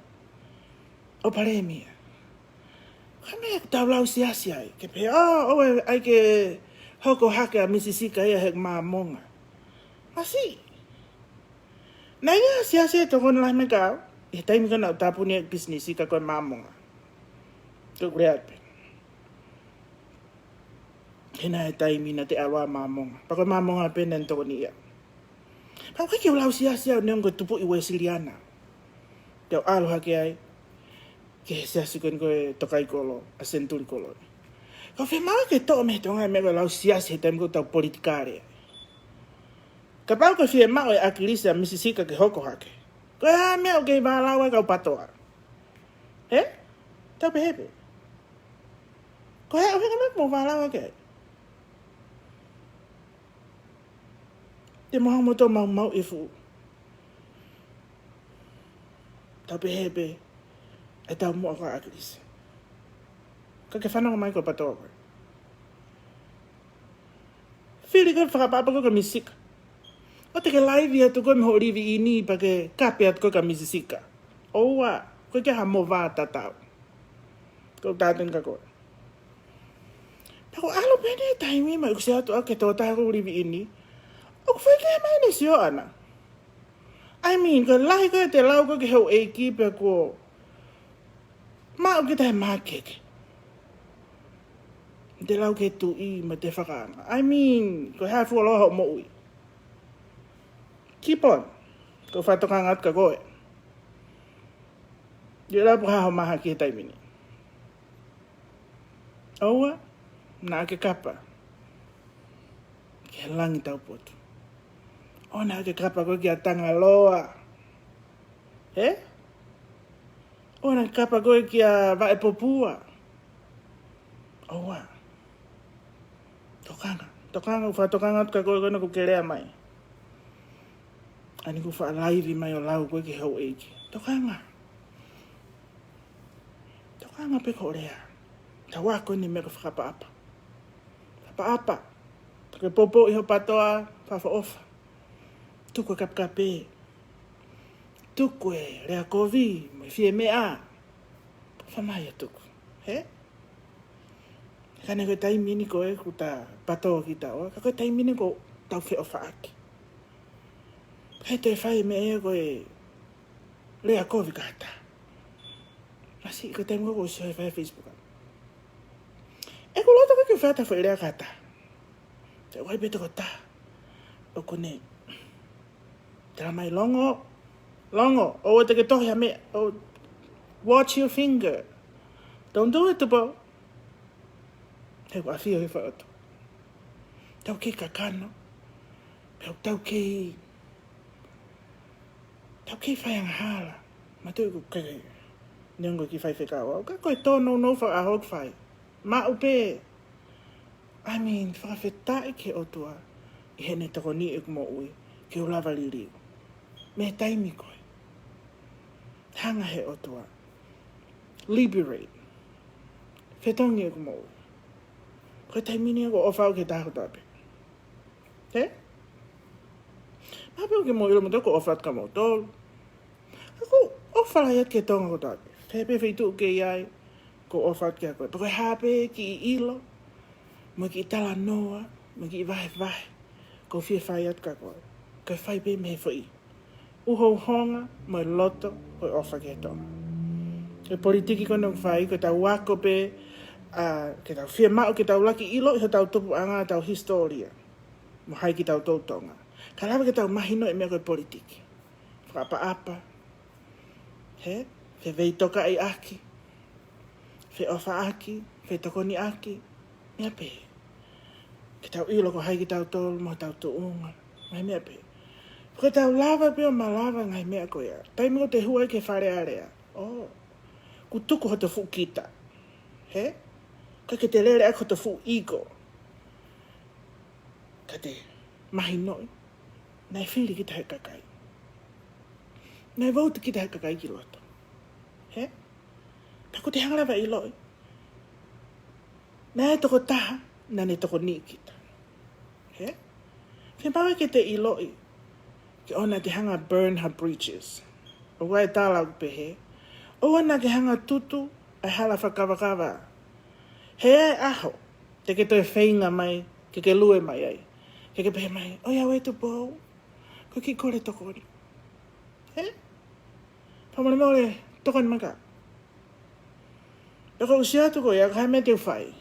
O pare mia. Ka mea tau lau siasi ai. Ke pe, oe ai ke hoko haka a misisika ia hek maa monga. Masi. Na ia siasi e tokona lai me kau. E taimi kana o tapuni e business ika koe maa monga. Tō kure ape. Hena e taimi na te awa maa monga. Pako maa monga pena ni toko ni ia. Pako kai ke ulau siasi au neongo tupu iwe siliana. Te au alo hake ai. Ke siasi koe koe tokai kolo. A senturi kolo. Kau whi maa ke tō me tonga me koe lau siasi he taimi koe tau politikare. Ka pau koe whi maa e akirisi a misisika ke hoko hake. Koe haa mea o kei maa laua kau patoa. He? Tau pehepe. Ko hea uhinga me mo wālawa ke. Te moha moto mau e fu. Tau pehepe. E tau mua ka akirisi. Ka ke whananga mai ko patoa koe. Whiri koe whakapapa koe ka misika. O te ke laivi atu koe me ho rivi i ni pa ke kape atu koe ka misisika. Oua. Koe ke ha mo vā tatau. Ko tātun ka koe. Pako alo pene taimi mai ukse atu ke tō tāko rivi ini. O kwhai ke mai ni sio ana. I mean, ko lahi koe te lau koe ke hau eiki pe ko. Ma o ke tae maa keke. Te lau ke tu i ma te whakaanga. I mean, ko hea fua loho mo ui. Keep on. Ko whatokanga atu ka koe. Yo lau puha ho maha ki he taimi ni. Oua. Na ke kapa. Ke langi tau potu. O na ke kapa koe ki a tanga loa. He? O na ke kapa koe ki a vae popua. Oua. Tokanga. Tokanga ufa tokanga tuka koe koe na ku kerea mai. Ani ku wha laivi mai o lau koe ki hau eiki. Tokanga. Tokanga pe korea. Tawa koe ni mea ka whakapa-apa. Apa-apa. Take popo iho patoa, whawha ofa. Tuko kapkape. Tuko e rea kovi, mai fie mea. Whamai a tuko. He? Kane koe taimini koe ku ta patoa ki taua. Ka koe taimini ko tau whi ofa aki. Hei te whai me ea koe rea kovi kata. Masi, koe taimini ko sio e whai Facebook. E ko loto ke fata fo ile kata. Te wai beto ko ta. O kone. Tera mai longo. O te ke tohi me. O watch your finger. Don't do it, bo. Te ko afio he whaato. Tau ke kakano. Tau ke whaianga hala. Ma tau ko kere. Niongo ki whai whekawa. Ka koe tono no wha a hok whai. Ma upe. I mean, whakawhetai ke otua. I hene toko ni e kumo ui. Ke o lava liri. Me taimi koe. Hanga he otua. Liberate. Whetongi e kumo ui. Koe taimini e ko o whau ke tāko tāpe. He? Mapeo ke mo ilo mo toko o what ka mo tolu. Ako, o whalaiat ke tonga ko tāpe. Pepe whaitu ke iai. Ko o what ke a koe. Pako hape ki i ilo. Mo ki tala noa. Mo ki vahe. Ko fie whaiat ka koe. Ko whai pe me fwoi. Uho honga mo loto ko o wha ke tonga. E politiki kono whai. Ko tau wako pe. Ke tau fie mao ke tau laki ilo. Iho tau tupu anga tau historia. Mo hai ki tau tautonga. Ka lawa ke tau mahino e mea koe politiki. Whapa. He? Fe veitoka ai aki. Fe ofa aki. Fe tokoni aki. Mea pe. Ke tau ilo ko hai ki tau tolu. Mo tau tuunga. Mai mea pe. Ko tau lava pe o malava ngai mea koe a. Tai mo te huai ke whare area. Oh. Ku tuku ho te fu kita. He? Ka ke te lere ako te fu ego. Ka te mahi noi. Nai whiri ki te he kakai. Nai vautu ki te he kakai ki loto. He? Tako te hangalawa i loi. Nai toko taha, nane toko ni kita. He? Whimpawa ke te i loi. Ke ona te hanga burn her bridges. O wai tālau pehe. O ona ke hanga tutu, ai hala whakawakawa. He ai aho. Te ke toi whainga mai, ke lue mai ai. Ke pehe mai, oia wei tu pou. Ko ki kore tokori. He? Pamone maure, tokoni maka. Eko usiatu ko ia kai me te whai.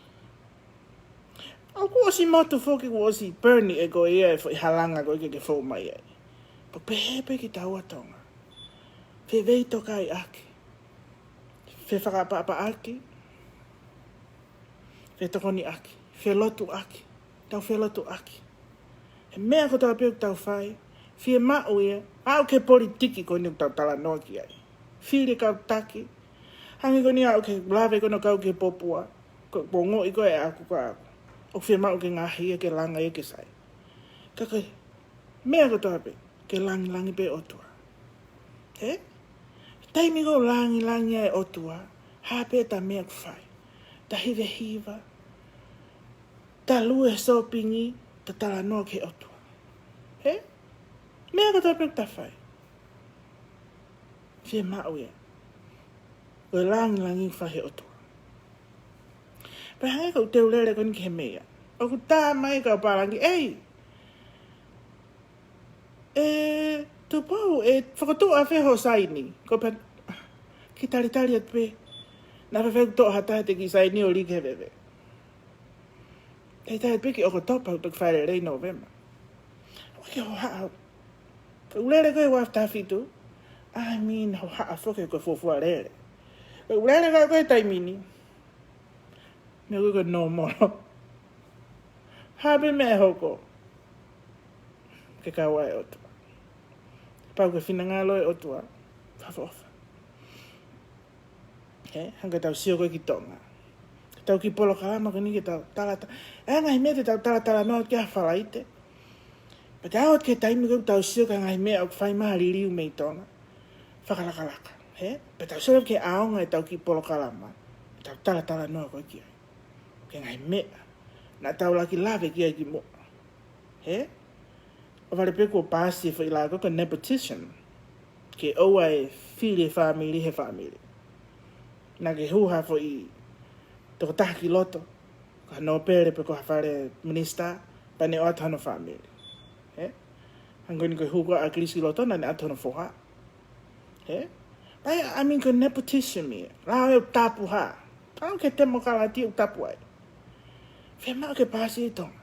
Au ko osi motu foki ko osi Bernie e ko ia e halanga ko ke fo mai ai. Pa pepe ki tau atonga. Fe vei toka i aki. Fe whakapapa aki. Fe tokoni aki. Fe lotu aki. Tau fe lotu aki. He mea ko tau peo tau whai. Fie mao ia. Au ke politiki ko ni tau tala noa ki ai. Whiri kau taki. Hangi ko ni au ke lawe kono kau ke popua. Ko bongo i koe e aku ka aku. O fie mao ke ngahi e ke langa e ke sai. Ka koe. Mea ko tau peo. Ke langi pe otua. He? Taimi ko langi e otua. Hape ta mea ku whai. Ta hiva. Ta lue sopingi. Ta tala noa ke otua. He? Mea ka tau peo ta whai. Fie mao ia. O langi whahe otua. Pai hangai kau teu lere koni ke he mea. O ku tā mai kau pārangi. Ei! Tu pau whakatu a wheho saini. Ko pa ki tari at pe. Na whewheku tō hata te ki saini o like hewewe. Hei tae pe ki oko tōpau tuk whaere rei November. O ke ho haa. Kau lere koe wafta fitu. I mean, ho haa whoke koe fofua lere. Kau lere koe taimini. Me koe no moro. Habe me hoko. Ke kawa e otua. Pau ke whinanga loe otua. Whawhofa. He, hanga tau sio koe ki tonga. Tau ki polo kalama kani ke tau talata. Ngai mea te tau tala noa kia whalaite. Pa te aot ke taimi koe tau sio ka ngai mea au whai maha ririu mei tonga. Whakalakalaka. He, pa tau sio ke aonga e tau ki polo kalama. Tau tala noa koe kia. Ke ngai mea. Na tau laki lawe kia ki mo. He? O wale peko pasi e whailago ka nepotism. Ke oua e whiri family he family. Na ke huha fo i toko taha ki loto. Ka no pere peko hawhare minister. Pa ne o atano family. He? Hangoni koe huko a krisi loto na ne atano foha. He? Pai I mean ko nepotism i. Rao e tapu ha. Pao ke temo kalati u tapu ai. Whemau ke pāsi e tonga.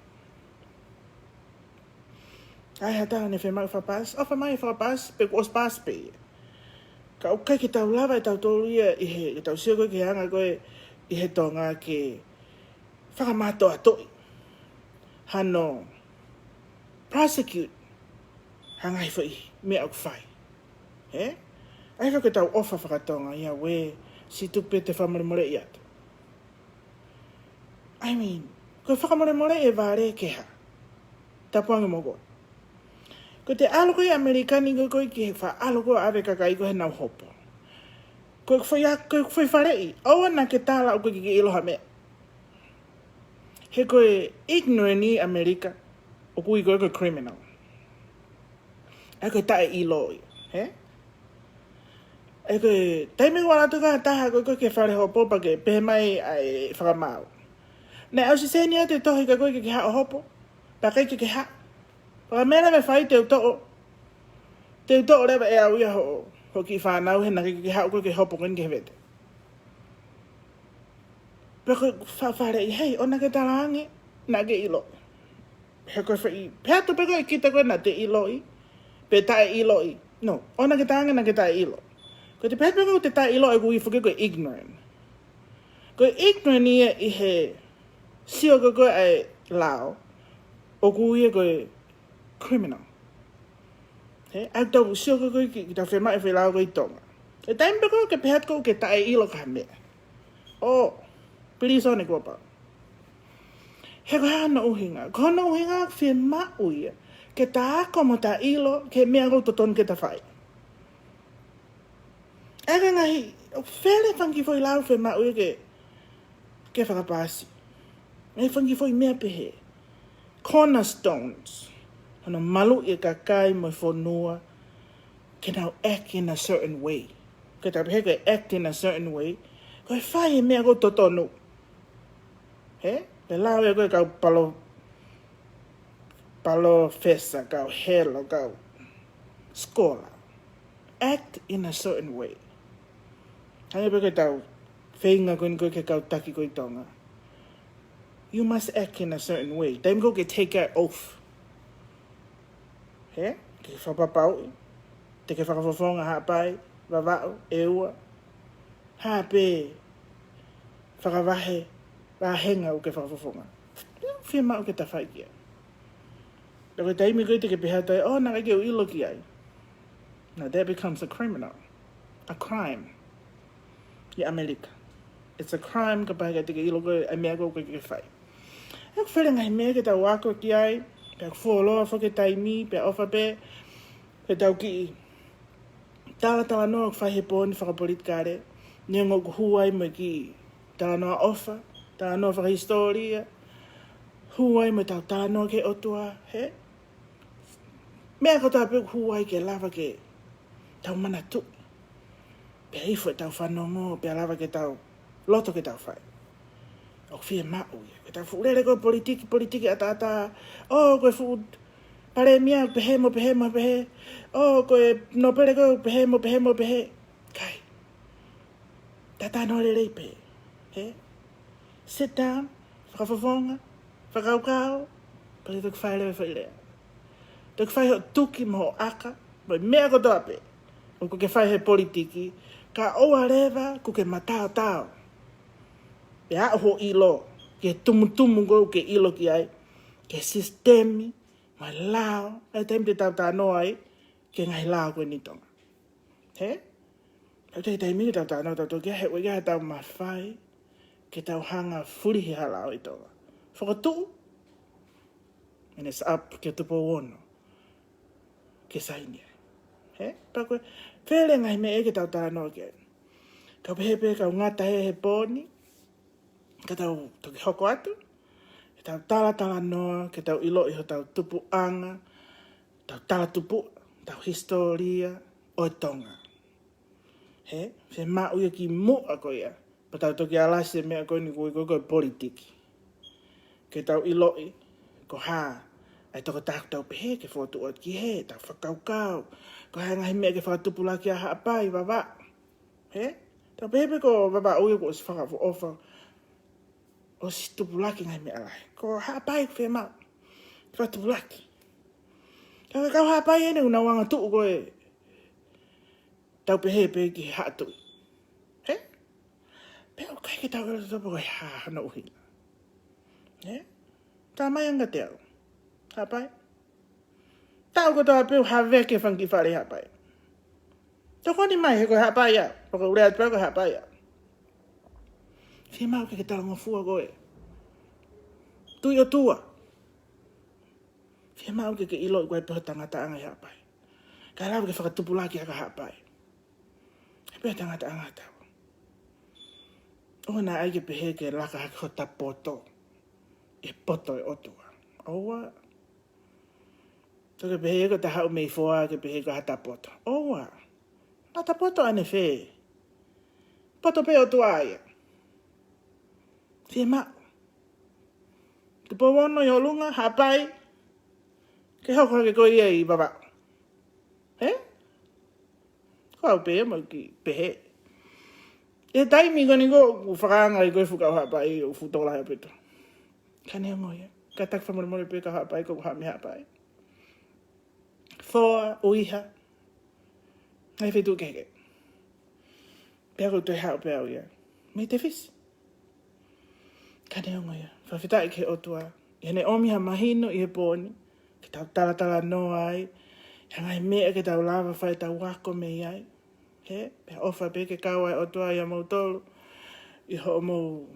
Ai hata ne whemau whapas. O whamai whapas, pe ko os pas pe. Ka o kai ki tau lava e tau tōru ia i he, ki tau sio koe ki hanga koe i he tonga ke whakamato a toi. Hano, prosecute, hangai fo i, mea au whai. He? Ai whaka tau ofa whakatonga ia we, si tupe te whamaremore i atu. I mean, koe whakamoremore e vare ke ha. Tapuanga mogo. Ko te aloko i Amerikani koe ki he wha aloko ave kakai koe nau hopo. Koe whai wharei, aua na ke tāla o koe ki iloha mea. He koe ignorant i Amerika, o kui koe criminal. E koe tae ilo i, he? E koe, taime wala tuka taha koe ke whare hopo pa ke pehe mai ai whakamau. Ne au si seni a te tohi ka koe ke ha o hopo, pa kai ke ha. Waka mena me whai te uto'o. Te uto'o rewa e au ia ho ki whanau he na ke hao koe ke hopo kwen ke hewete. Pe koe whare i hei, o na ke tarangi, na ke ilo. He koe whai, pēr tu pe koe kita koe na te ilo i, pe tae ilo i. No, o na ke tarangi na ke tae ilo. Koe te pēr pe koe te tae ilo e kui whuke koe ignorant. Koe ignorant ia i he sio koe ai lao, o kui e koe criminal. He, au tau sio koe ki tau whema e whelao koe i tonga. E taimpe koe ke pehat koe ke tae ilo ka mea. Oh, please one kua pa. He koe hana uhinga. Ko hana uhinga whema uia. Ke ta ako mo ta ilo ke mea koe toton ke ta whai. Ega ngahi, whele whangi foi lau whema uia ke whakapasi. E whangi foi mea pehe. Cornerstones. Hana malu i ka kai mo whanua can now act in a certain way. Ke ta pehe koe act in a certain way. Koe whai e mea koe totonu. He? Pe lau e koe kau palo fesa, kau helo, kau skola. Act in a certain way. Hange pe koe tau whainga koe ke kau taki koe tonga. You must act in a certain way. Taim koe ke take an oath. He? Ke whapapau. Te ke whakawhawhonga hapai. Wawao. E ua. Hape. Whakawahe. Wahenga o ke whakawhawhonga. Whia o ke tawhai kia. Koe taimi koe te ke pehatai. Oh, naka ke o ilo ki ai. Now that becomes a criminal. A crime. I Amerika. It's a crime ka pahe ka te ke ilo koe. A mea koe ke whai. Ek whare ngai mea ke tau wako ki ai. Pe ak wholoa whake taimi, pe ofa pe tau ki tala noa k whahe pōni whakapolitikare, ni ngok huai mo ki tala noa ofa, tala noa whakahistoria, huai mo tala noa ke otua, he? Mea ko tau pe huai ke lava ke tau mana tu. Pe ifo tau whanongo, pe lava ke tau loto ke tau whai. O whia mau ia. Ke tau whurere koe politiki ata. O koe whu pare mia pehe. O koe no pere koe pehe. Kai. Tata no re pe. He? Sit down. Whakawhawhonga. Whakaukau. Pare tuk whaere whaelea. Tuk whae ho tuki mo aka. Moi mea ko toape. O ko ke whae he politiki. Ka oa rewa ko ke matao. Pe ho ilo, ke tumutumu ko ke ilo ki ai, ke sistemi, mai lao, e taim te tau tāno ai, ke ngai lao koe ni tonga. He? Tau te taimi ke tau tāno, tau ke he oi tau mawhai, ke tau hanga furi he halao i tonga. Whakatu, and it's up ke tupo ono, ke saini ai. He? Pau koe, where ngai me e ke tau tāno ke. Kau pehe kau ngata he pōni, ke tau toki hoko atu, ke tau tala noa, ke tau ilo iho tau tupu anga, tau tala tupu, tau historia, o tonga. He? Se mau ia ki mua ko ia, pa tau toki alasi mea koe ni koe politiki. Ke tau ilo i, ko ha, ai toko tau pehe ke whotu o ki he, tau whakaukau, ko ha ngahi mea ke whakatupu la ki a haapai, wawa. He? Tau pehe ko wawa ui ko is whakafu ofa, o si tupulaki ngai me alai. Ko hapai fe ma. Fa tupulaki. Kau hapai ene una wanga tu ko e. Tau pehe pe ki hatu. He? Pe o kai ke tau kala topo ko ha no uhi. He? Tā mai anga te au. Hapai. Tau ko tau peu have ke whangi whare hapai. Toko ni mai he ko hapai a. Poko urea tau ko hapai a. Whia mau ke tau ngofua koe. Tui o tua. Whia mau ke ilo koe peho tangata anga hapai. Ka lau ke whakatupulaki aka hapai. He peho tangata anga tau. O na ai ke pehe ke laka hake ho tapoto. E poto e otua. Oua. Tō ke pehe ko ta hau mei fua ke pehe ko hata poto. Oua. Hata poto ane whee. Poto pe otua aia. Whia mau. Te powono i holunga, hapai. Ke hau kake koe ia i baba. He? Ko au pehe mo ki pehe. E taimi koni ko whakaanga i koe whukau hapai o futola hea peto. Kane ongo ia. Ka tak whamoremore pe ka hapai ko hame hapai. Foa, uiha. Ngai whetu keke. Pea ko tue hao pea au ia. Me te whis. Kane ongo ia. Whawhitai ke otua. I hane omiha mahino i he pōni. Ke tau talatala no ai. Hangai mea ke tau lava whai tau wako me ai. He? Pea ofa pe ke kawai otua i a mautolu. I ho mo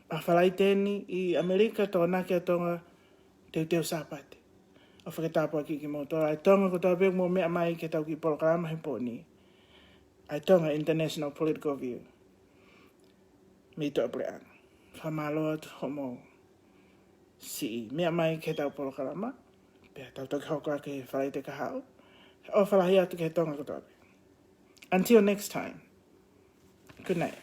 a whalai tēni i Amerika tō nake a tonga teu sāpate. O whakatāpua ki mautolu. Ai tonga ko tau pe mo mea mai ke tau ki Polokarama he pōni. Ai tonga International Political View. Me tō aprea. Whamaloa tu homo si mea mai ke tau Polokarama. Pea tau toki hokoa ke whalai te kahau. O whalahi atu ke tonga ko tau. Until next time. Good night.